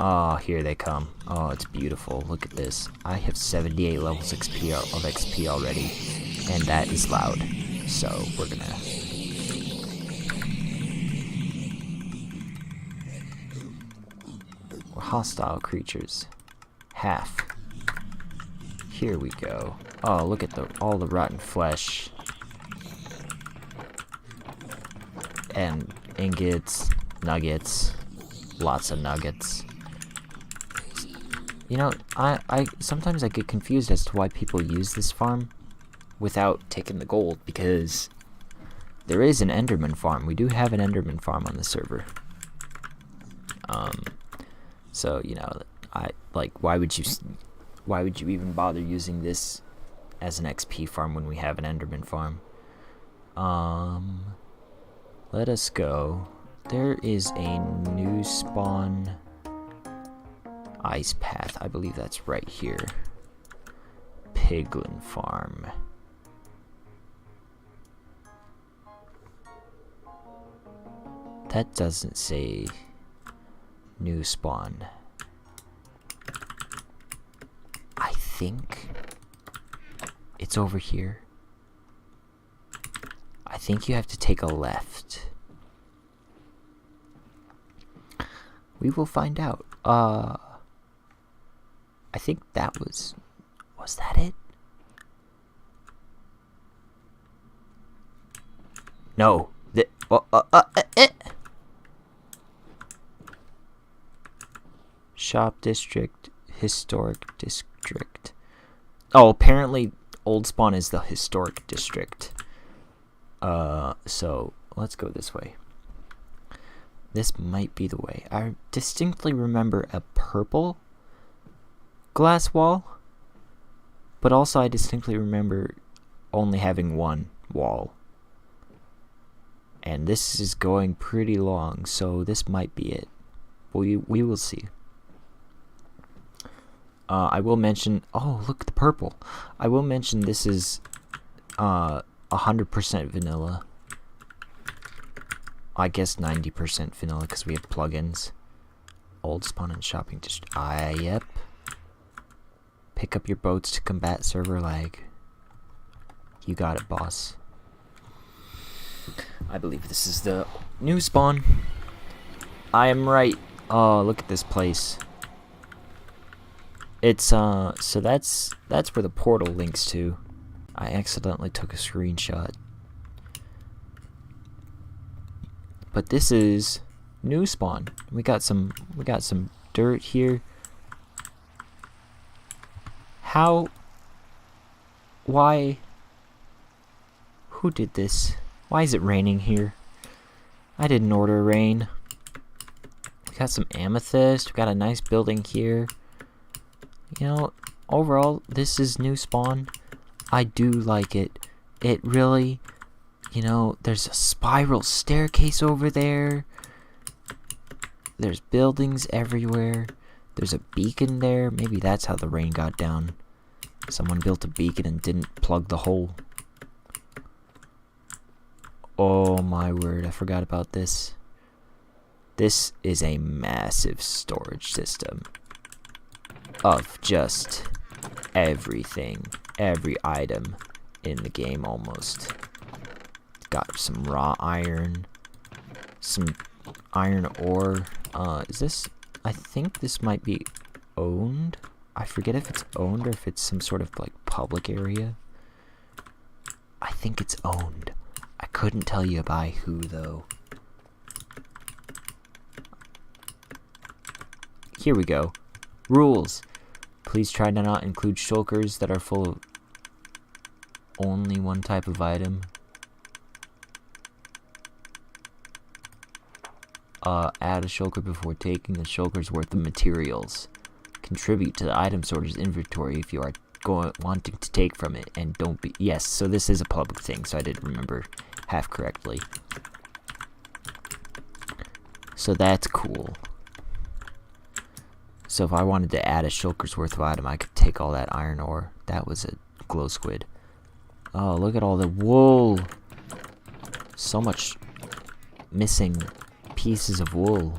Oh, here they come. Oh, it's beautiful. Look at this. I have 78 levels of XP already, and that is loud. So we're gonna... We're hostile creatures. Half. Here we go. Oh, look at all the rotten flesh. And ingots, nuggets, lots of nuggets. You know, I sometimes I get confused as to why people use this farm without taking the gold, because there is an Enderman farm. We do have an Enderman farm on the server. So you know, why would you even bother using this as an XP farm when we have an Enderman farm? Let us go. There is a new spawn ice path. I believe that's right here. Piglin farm. That doesn't say new spawn. I think it's over here. I think you have to take a left. We will find out. I think that was that it? No. Shop district, historic district. Oh, apparently old spawn is the historic district. So let's go this way. This might be the way. I distinctly remember a purple glass wall, but also I distinctly remember only having one wall. And this is going pretty long, so this might be it. We will see. I will mention... Oh, look at the purple. I will mention this is 100% vanilla. I guess 90% vanilla because we have plugins. Old spawn and shopping district. Yep. Pick up your boats to combat server lag. You got it, boss. I believe this is the new spawn. I am right. Oh, look at this place. It's so that's where the portal links to. I accidentally took a screenshot. But this is new spawn. We got some dirt here. How? Why? Who did this? Why is it raining here? I didn't order rain. We got some amethyst. We got a nice building here. You know, overall, this is new spawn. I do like it. It really, you know, there's a spiral staircase over there. There's buildings everywhere. There's a beacon there. Maybe that's how the rain got down. Someone built a beacon and didn't plug the hole. Oh my word, I forgot about this. This is a massive storage system of just everything, every item in the game almost. Got some raw iron, some iron ore. Is this, I think this might be owned. I forget if it's owned or if it's some sort of like public area. I think it's owned. couldn't tell you by who, though. Here we go. Rules. Please try to not include shulkers that are full of only one type of item. Add a shulker before taking the shulker's worth of materials. Contribute to the item sorter's inventory if you are wanting to take from it, and don't be... Yes, so this is a public thing, so I did remember half correctly. So that's cool. So if I wanted to add a shulker's worth of item, I could take all that iron ore. That was a glow squid. Oh, look at all the wool. So much missing pieces of wool.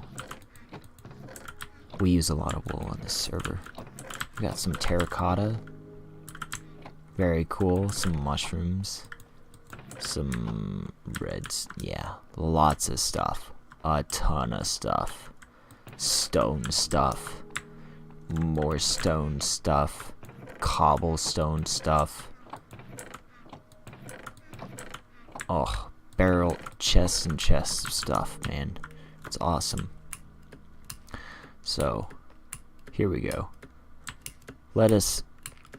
We use a lot of wool on this server. We got some terracotta. Very cool. Some mushrooms. Some reds. Yeah, lots of stuff. A ton of stuff. Stone stuff. More stone stuff. Cobblestone stuff. Oh, barrel chests and chests of stuff, man. It's awesome. So, here we go. Let us...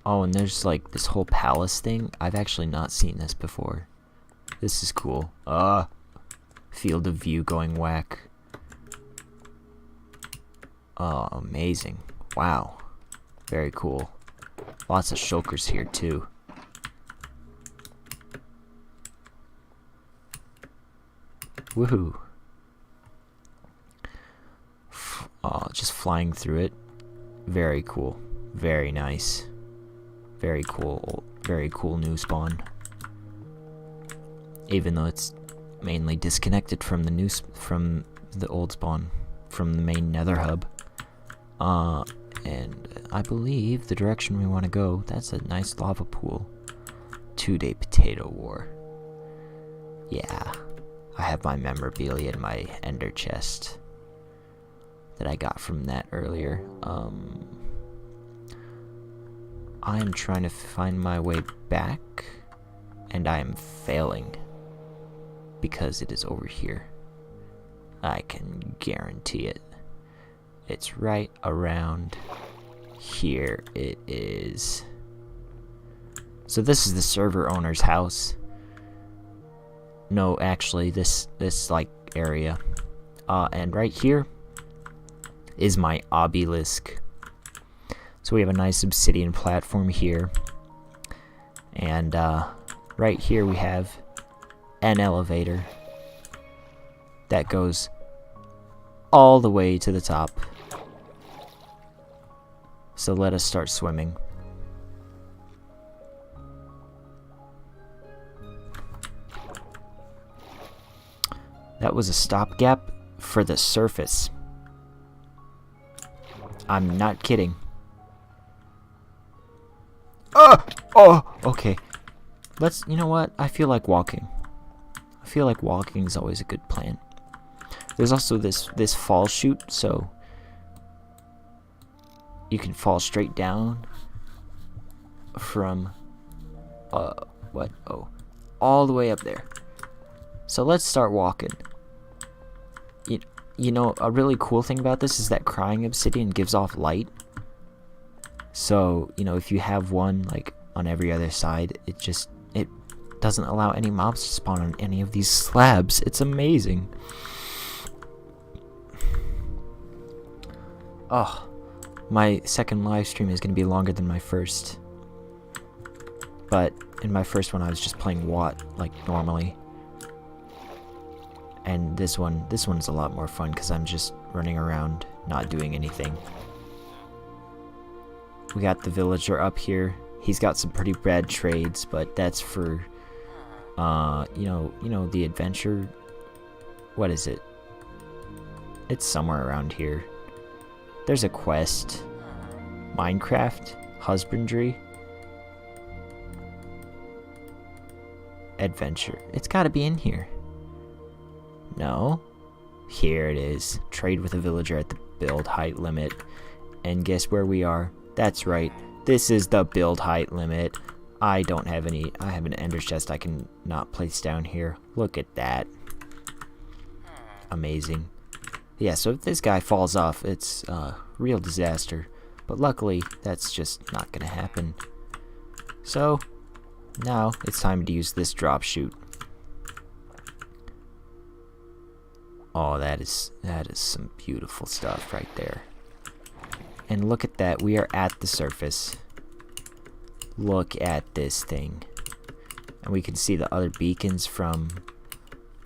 Oh, and there's like this whole palace thing. I've actually not seen this before. This is cool. Field of view going whack. Oh, amazing. Wow. Very cool. Lots of shulkers here, too. Woohoo. Just flying through it. Very cool. Very nice. Very cool. Very cool new spawn. Even though it's mainly disconnected from the from the old spawn, from the main nether hub. And I believe the direction we want to go, that's a nice lava pool. 2-day potato war. Yeah. I have my memorabilia in my ender chest that I got from that earlier. I am trying to find my way back, and I am failing because it is over here. I can guarantee it. It's right around here. It is. So this is the server owner's house. No, actually, this like area. And right here is my obelisk. So we have a nice obsidian platform here. And right here we have an elevator that goes all the way to the top. So let us start swimming. That was a stopgap for the surface. I'm not kidding. Oh, okay. You know what? I feel like walking. I feel like walking is always a good plan. There's also this fall chute, so you can fall straight down from what? Oh, all the way up there. So let's start walking. You know, a really cool thing about this is that crying obsidian gives off light. So, you know, if you have one like on every other side, it doesn't allow any mobs to spawn on any of these slabs. It's amazing. Oh, my second live stream is going to be longer than my first. But in my first one I was just playing Watt like normally. And this one's a lot more fun because I'm just running around, not doing anything. We got the villager up here. He's got some pretty bad trades, but that's for, you know the adventure. What is it? It's somewhere around here. There's a quest. Minecraft, husbandry, adventure. It's got to be in here. No. Here it is. Trade with a villager at the build height limit. And guess where we are? That's right. This is the build height limit. I don't have any. I have an ender chest I can not place down here. Look at that. Amazing. Yeah, so if this guy falls off, it's a real disaster. But luckily, that's just not gonna happen. So, now it's time to use this drop chute. Oh, that is some beautiful stuff right there. And look at that, we are at the surface. Look at this thing. And we can see the other beacons from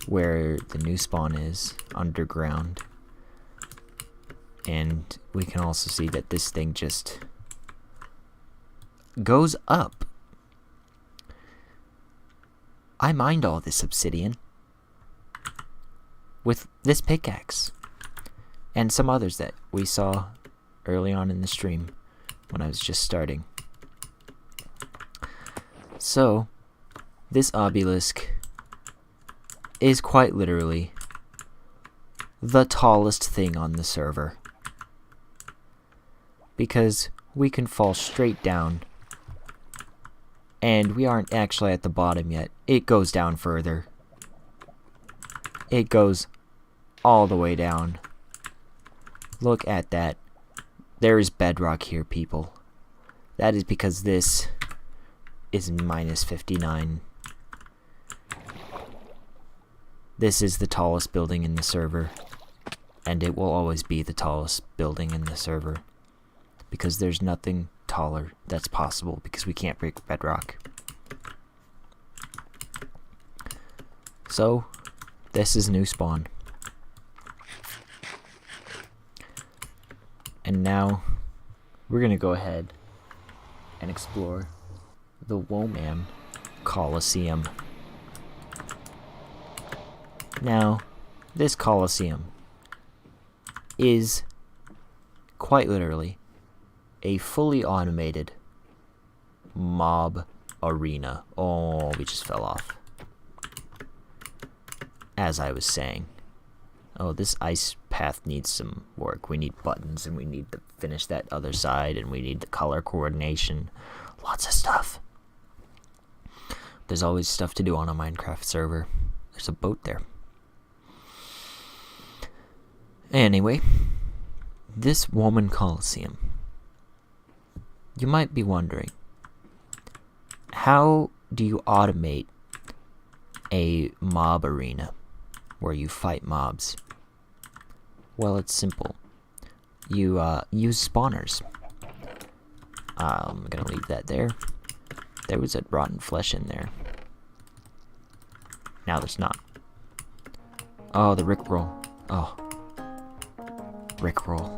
where the new spawn is, underground. And we can also see that this thing just goes up. I mined all this obsidian with this pickaxe and some others that we saw early on in the stream when I was just starting. So, this obelisk is quite literally the tallest thing on the server. Because we can fall straight down. And we aren't actually at the bottom yet. It goes down further. It goes all the way down. Look at that. There is bedrock here, people. That is because this is minus 59. This is the tallest building in the server. And it will always be the tallest building in the server. Because there's nothing taller that's possible because we can't break bedrock. So, this is new spawn. And now, we're gonna go ahead and explore the Woah-man Colosseum. Now, this Colosseum is quite literally a fully automated mob arena. Oh, we just fell off. As I was saying. Oh, this ice path needs some work. We need buttons, and we need to finish that other side, and we need the color coordination. Lots of stuff. There's always stuff to do on a Minecraft server. There's a boat there. Anyway, this Woah-man Colosseum. You might be wondering, how do you automate a mob arena where you fight mobs? Well, it's simple. You use spawners. I'm gonna leave that there. There was a rotten flesh in there. Now there's not. Oh, the rickroll. Oh. Rickroll.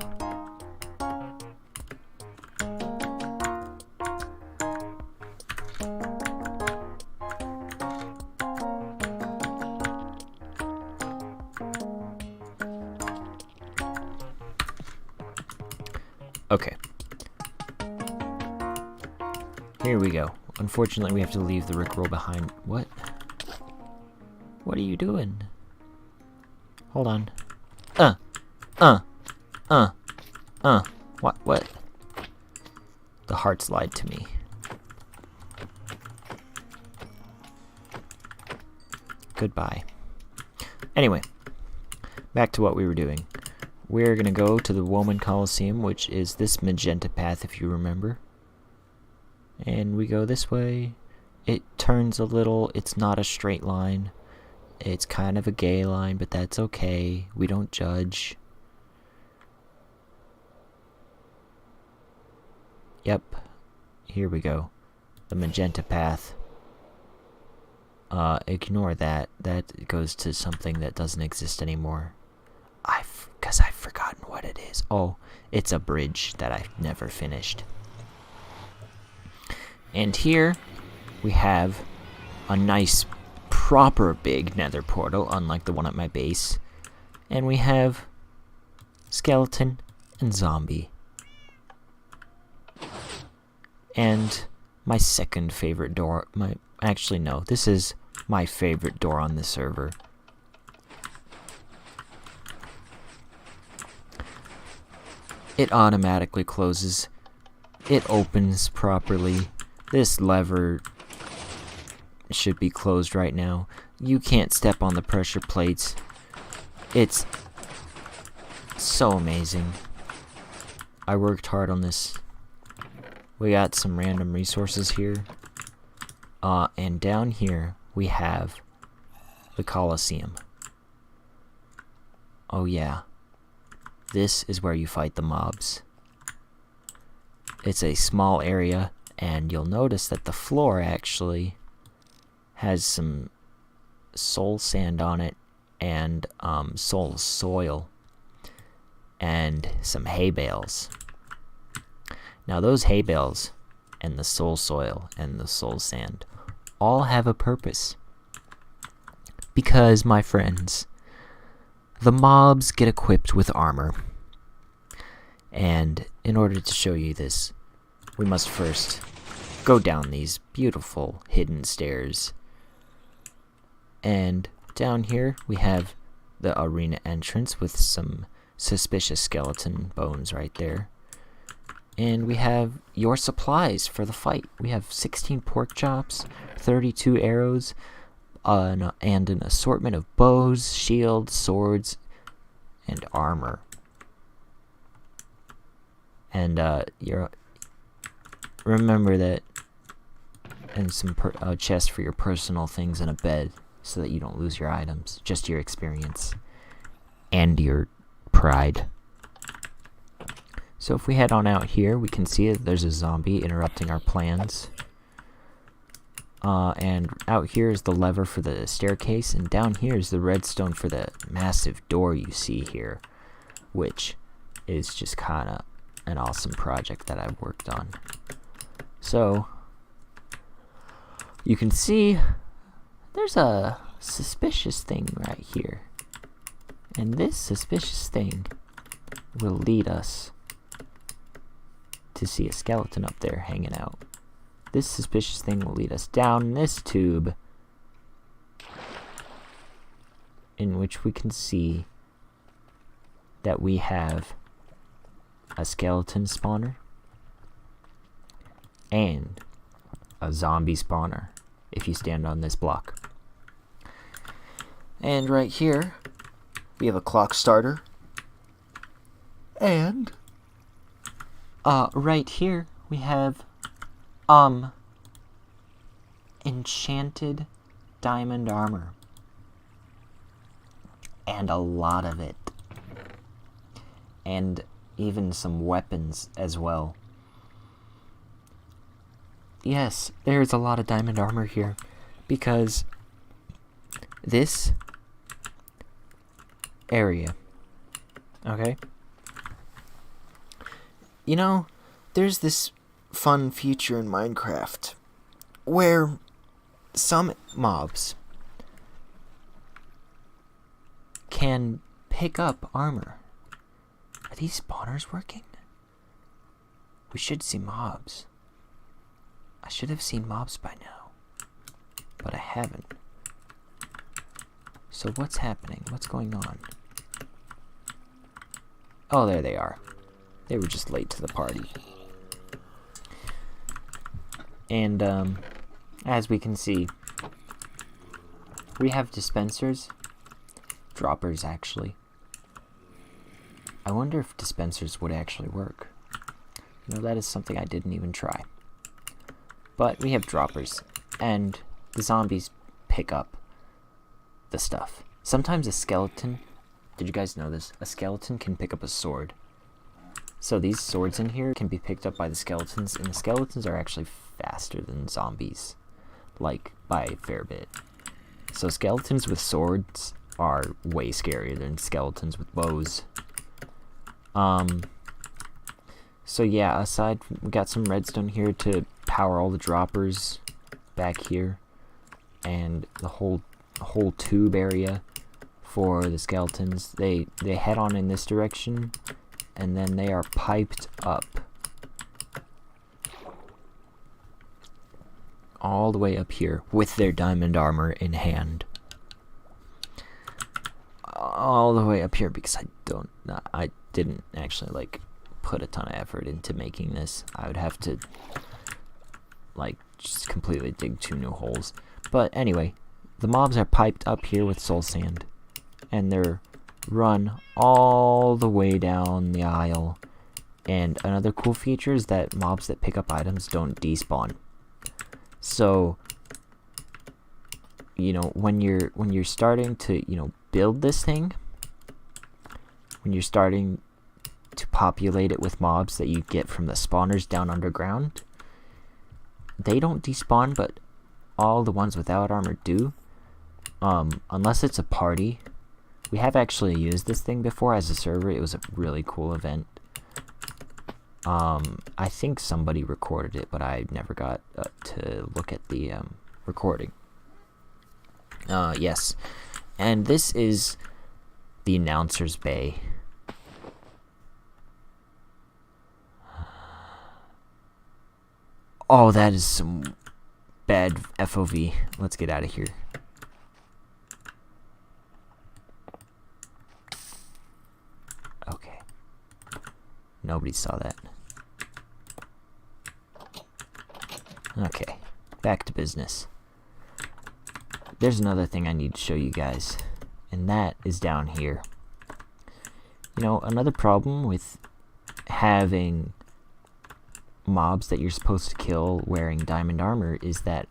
Okay. Here we go. Unfortunately, we have to leave the rickroll behind. What? What are you doing? Hold on. What? The hearts lied to me. Goodbye. Anyway, back to what we were doing. We're gonna go to the Woah-man Colosseum, which is this magenta path, if you remember. And we go this way. It turns a little. It's not a straight line. It's kind of a gay line, but that's okay. We don't judge. Yep. Here we go. The magenta path. Ignore that. That goes to something that doesn't exist anymore. Because I've forgotten what it is. Oh, it's a bridge that I've never finished. And here we have a nice, proper big nether portal, unlike the one at my base. And we have skeleton and zombie. And my second favorite door, actually no, this is my favorite door on the server. It automatically closes. It opens properly. This lever should be closed right now. You can't step on the pressure plates. It's so amazing. I worked hard on this. We got some random resources here. And down here we have the Colosseum. Oh yeah. This is where you fight the mobs. It's a small area, and you'll notice that the floor actually has some soul sand on it, and soul soil, and some hay bales. Now those hay bales, and the soul soil, and the soul sand, all have a purpose. Because, my friends, the mobs get equipped with armor. And in order to show you this, we must first go down these beautiful hidden stairs. And down here we have the arena entrance with some suspicious skeleton bones right there. And we have your supplies for the fight. We have 16 pork chops, 32 arrows, and an assortment of bows, shields, swords, and armor. And remember that, and some chest for your personal things and a bed, so that you don't lose your items, just your experience and your pride. So if we head on out here, we can see that there's a zombie interrupting our plans. And out here is the lever for the staircase, and down here is the redstone for the massive door you see here, which is just kind of an awesome project that I've worked on. So you can see there's a suspicious thing right here, and this suspicious thing will lead us to see a skeleton up there hanging out. This suspicious thing will lead us down this tube, in which we can see that we have a skeleton spawner and a zombie spawner if you stand on this block. And right here we have a clock starter, and right here we have enchanted diamond armor, and a lot of it, and even some weapons as well. Yes, there's a lot of diamond armor here, because this area, okay? You know, there's this fun feature in Minecraft where some mobs can pick up armor. Are these spawners working? We should see mobs. I should have seen mobs by now, but I haven't. So what's happening? What's going on? Oh, there they are. They were just late to the party. And as we can see, we have dispensers, droppers actually. I wonder if dispensers would actually work. You know, that is something I didn't even try. But we have droppers, and the zombies pick up the stuff. Sometimes a skeleton, did you guys know this? A skeleton can pick up a sword. So these swords in here can be picked up by the skeletons, and the skeletons are actually faster than zombies, like by a fair bit. So skeletons with swords are way scarier than skeletons with bows. So yeah, aside from, we got some redstone here to power all the droppers back here, and the whole tube area for the skeletons. They head on in this direction, and then they are piped up all the way up here with their diamond armor in hand. All the way up here, because I didn't actually like put a ton of effort into making this. I would have to like just completely dig 2 new holes. But anyway, the mobs are piped up here with soul sand, and they're run all the way down the aisle. And another cool feature is that mobs that pick up items don't despawn. So, you know, when you're starting to, you know, build this thing, when you're starting to populate it with mobs that you get from the spawners down underground, they don't despawn, but all the ones without armor do, unless it's a party. We have actually used this thing before as a server. It was a really cool event. I think somebody recorded it, but I never got to look at the recording. Yes, and this is the announcer's bay. Oh, that is some bad FOV. Let's get out of here. Okay. Nobody saw that. Okay, back to business. There's another thing I need to show you guys, and that is down here. You know, another problem with having mobs that you're supposed to kill wearing diamond armor is that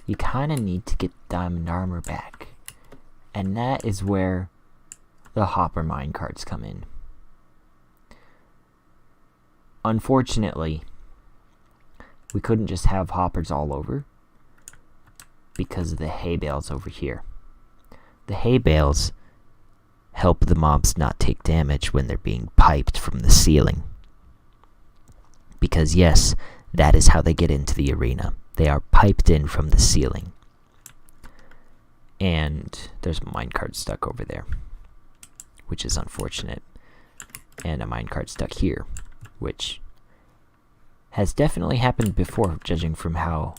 you kind of need to get diamond armor back, and that is where the hopper minecarts come in. Unfortunately, we couldn't just have hoppers all over because of the hay bales over here. The hay bales help the mobs not take damage when they're being piped from the ceiling. Because yes, that is how they get into the arena. They are piped in from the ceiling. And there's a minecart stuck over there, which is unfortunate. And a minecart stuck here, which has definitely happened before, judging from how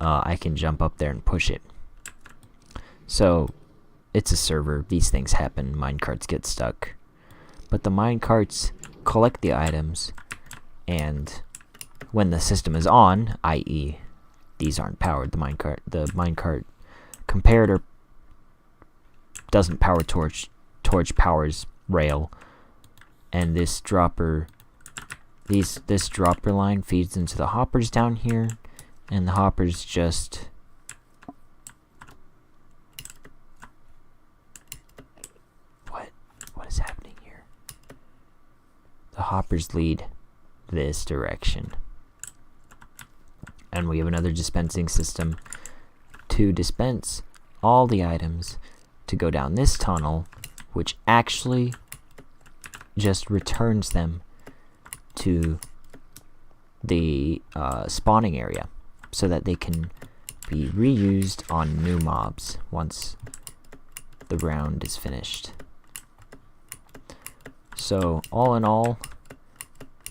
I can jump up there and push it. So, it's a server. These things happen. Minecarts get stuck. But the minecarts collect the items, and when the system is on, i.e. these aren't powered, the minecart comparator doesn't power torch powers rail, and this dropper line feeds into the hoppers down here, and the hoppers just what is happening here? The hoppers lead this direction, and we have another dispensing system to dispense all the items to go down this tunnel, which actually just returns them to the spawning area so that they can be reused on new mobs once the round is finished. So all in all,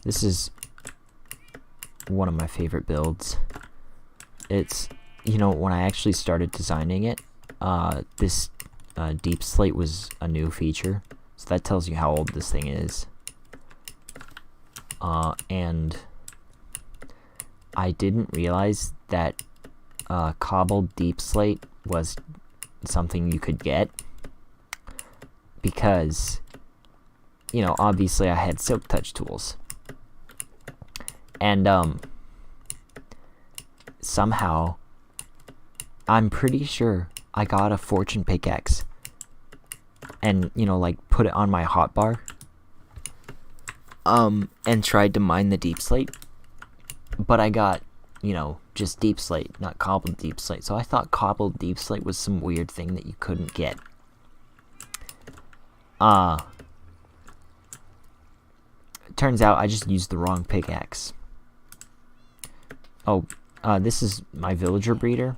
this is one of my favorite builds. It's, you know, when I actually started designing it, this deep slate was a new feature, so that tells you how old this thing is. And I didn't realize that cobbled deep slate was something you could get, because, you know, obviously I had silk touch tools, and somehow I'm pretty sure I got a fortune pickaxe and, you know, like put it on my hotbar and tried to mine the deep slate, but I got, you know, just deep slate, not cobbled deep slate. So I thought cobbled deep slate was some weird thing that you couldn't get. It turns out I just used the wrong pickaxe. Oh, this is my villager breeder.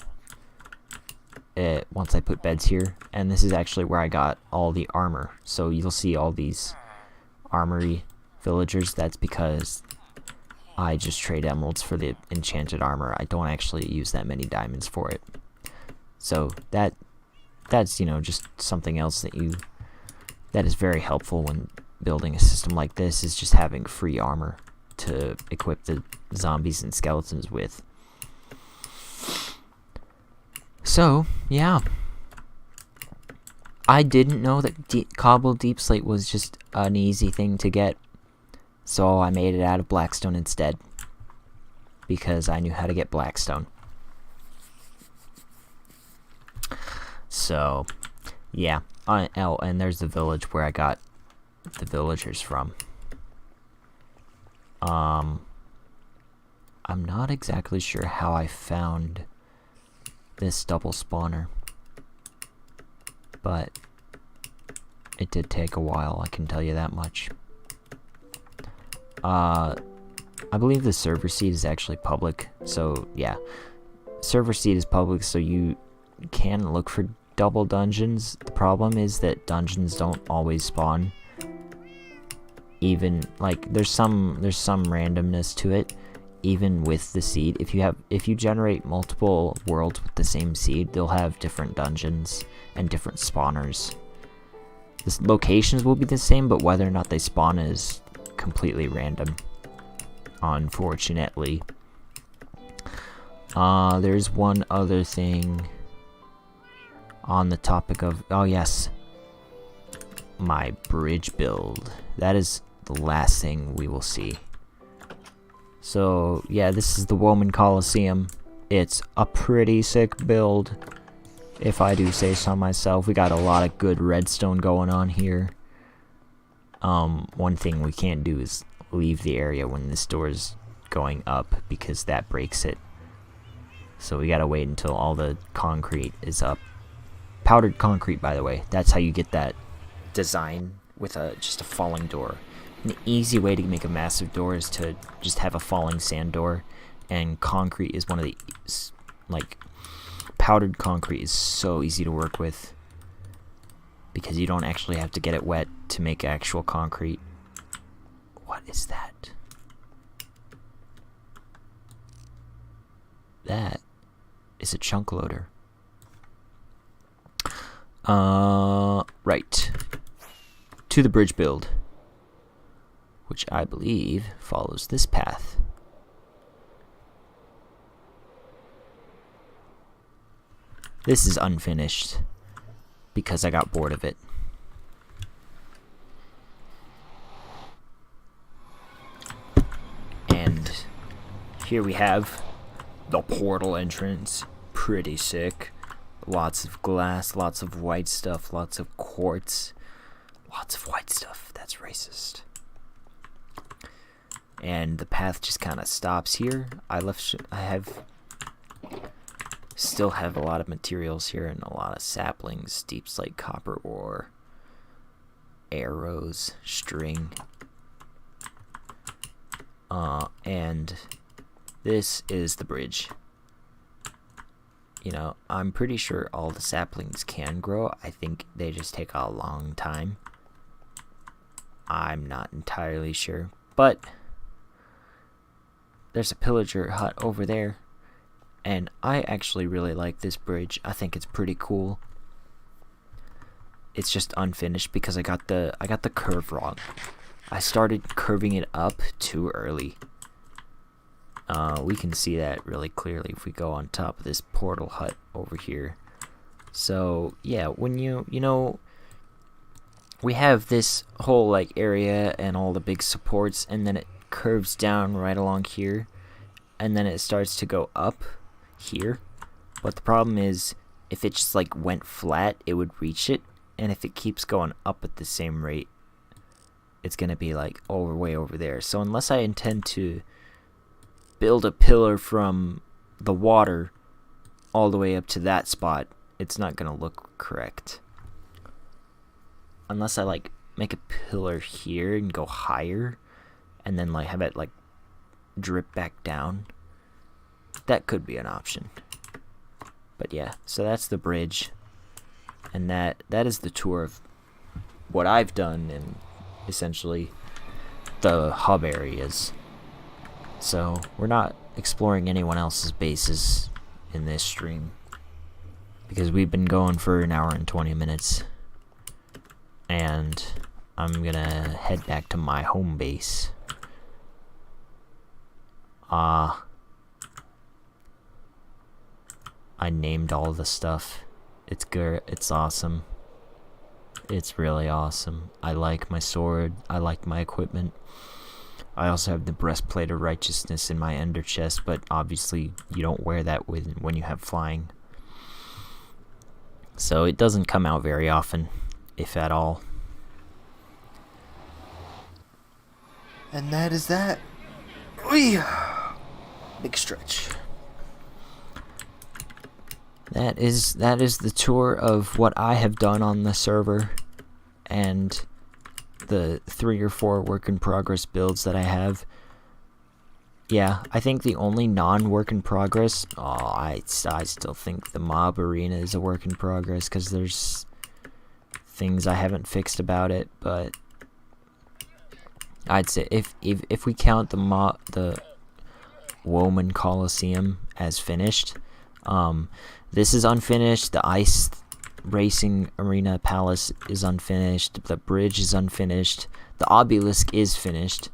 Once I put beds here, and this is actually where I got all the armor. So you'll see all these armory villagers. That's because I just trade emeralds for the enchanted armor. I don't actually use that many diamonds for it. So that's, you know, just something else that is very helpful when building a system like this, is just having free armor to equip the zombies and skeletons with. So, yeah. I didn't know that cobbled deep slate was just an easy thing to get. So I made it out of blackstone instead. Because I knew how to get blackstone. So, yeah. Oh, and there's the village where I got the villagers from. I'm not exactly sure how I found this double spawner, but it did take a while, I can tell you that much. I believe the server seed is actually public, so yeah. Server seed is public, so you can look for double dungeons. The problem is that dungeons don't always spawn. Even, like, there's some randomness to it. Even with the seed, if you generate multiple worlds with the same seed, they'll have different dungeons and different spawners. The locations will be the same, but whether or not they spawn is completely random, unfortunately. There's one other thing on the topic of, oh yes, my bridge build. That is the last thing we will see. So, yeah, this is the Woah-man Colosseum. It's a pretty sick build, if I do say so myself. We got a lot of good redstone going on here. One thing we can't do is leave the area when this door is going up, because that breaks it. So we gotta wait until all the concrete is up. Powdered concrete, by the way. That's how you get that design with just a falling door. An easy way to make a massive door is to just have a falling sand door, and concrete is one of the, like, powdered concrete is so easy to work with because you don't actually have to get it wet to make actual concrete. What is that? That is a chunk loader. Right. To the bridge build, which I believe follows this path. This is unfinished because I got bored of it. And here we have the portal entrance. Pretty sick. Lots of glass, lots of white stuff, lots of quartz. Lots of white stuff. That's racist. And the path just kind of stops here. Still have a lot of materials here and a lot of saplings, deep slate, copper ore, arrows, string. And this is the bridge. You know, I'm pretty sure all the saplings can grow. I think they just take a long time. I'm not entirely sure, but there's a pillager hut over there, and I actually really like this bridge. I think it's pretty cool. It's just unfinished because I got the curve wrong. I started curving it up too early. We can see that really clearly if we go on top of this portal hut over here. So yeah, when you know, we have this whole like area and all the big supports, and then it curves down right along here, and then it starts to go up here. But the problem is, if it just like went flat, it would reach it, and if it keeps going up at the same rate, it's gonna be like way over there. So unless I intend to build a pillar from the water all the way up to that spot, it's not gonna look correct. Unless I like make a pillar here and go higher, and then like have it like drip back down. That could be an option. But yeah, so that's the bridge, and that is the tour of what I've done and essentially the hub areas. So we're not exploring anyone else's bases in this stream because we've been going for an hour and 20 minutes, and I'm gonna head back to my home base. I named all the stuff. It's good. It's awesome. It's really awesome. I like my sword. I like my equipment. I also have the breastplate of righteousness in my ender chest, but obviously you don't wear that when you have flying. So it doesn't come out very often, if at all. And that is that. Whee! Big stretch. That is the tour of what I have done on the server, and the 3 or 4 work in progress builds that I have. Yeah, I think the only non-work in progress, I still think the mob arena is a work in progress, because there's things I haven't fixed about it, but I'd say if we count the Woah-man Colosseum as finished, this is unfinished. The ice racing arena palace is unfinished. The bridge is unfinished. The obelisk is finished.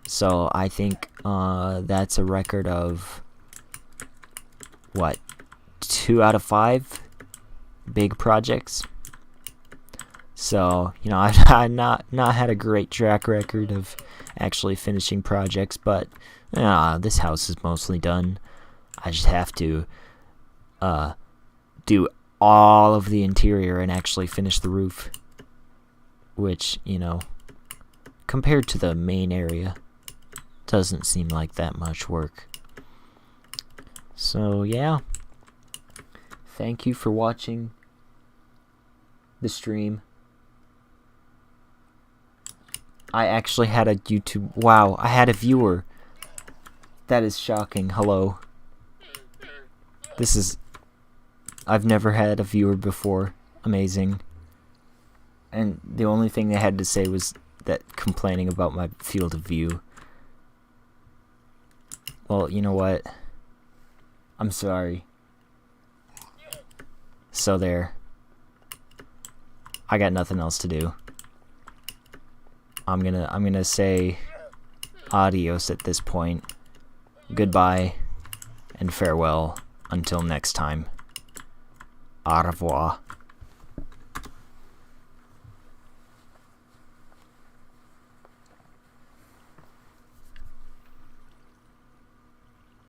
So I think that's a record of what, 2 out of 5 big projects. So, you know, I've not had a great track record of actually finishing projects, but this house is mostly done. I just have to do all of the interior and actually finish the roof, which, you know, compared to the main area, doesn't seem like that much work. So yeah, thank you for watching the stream. I actually had a YouTube, wow, I had a viewer. That is shocking. Hello. I've never had a viewer before. Amazing. And the only thing they had to say was that complaining about my field of view. Well, you know what? I'm sorry. So there. I got nothing else to do. I'm gonna say adios at this point. Goodbye and farewell until next time. Au revoir.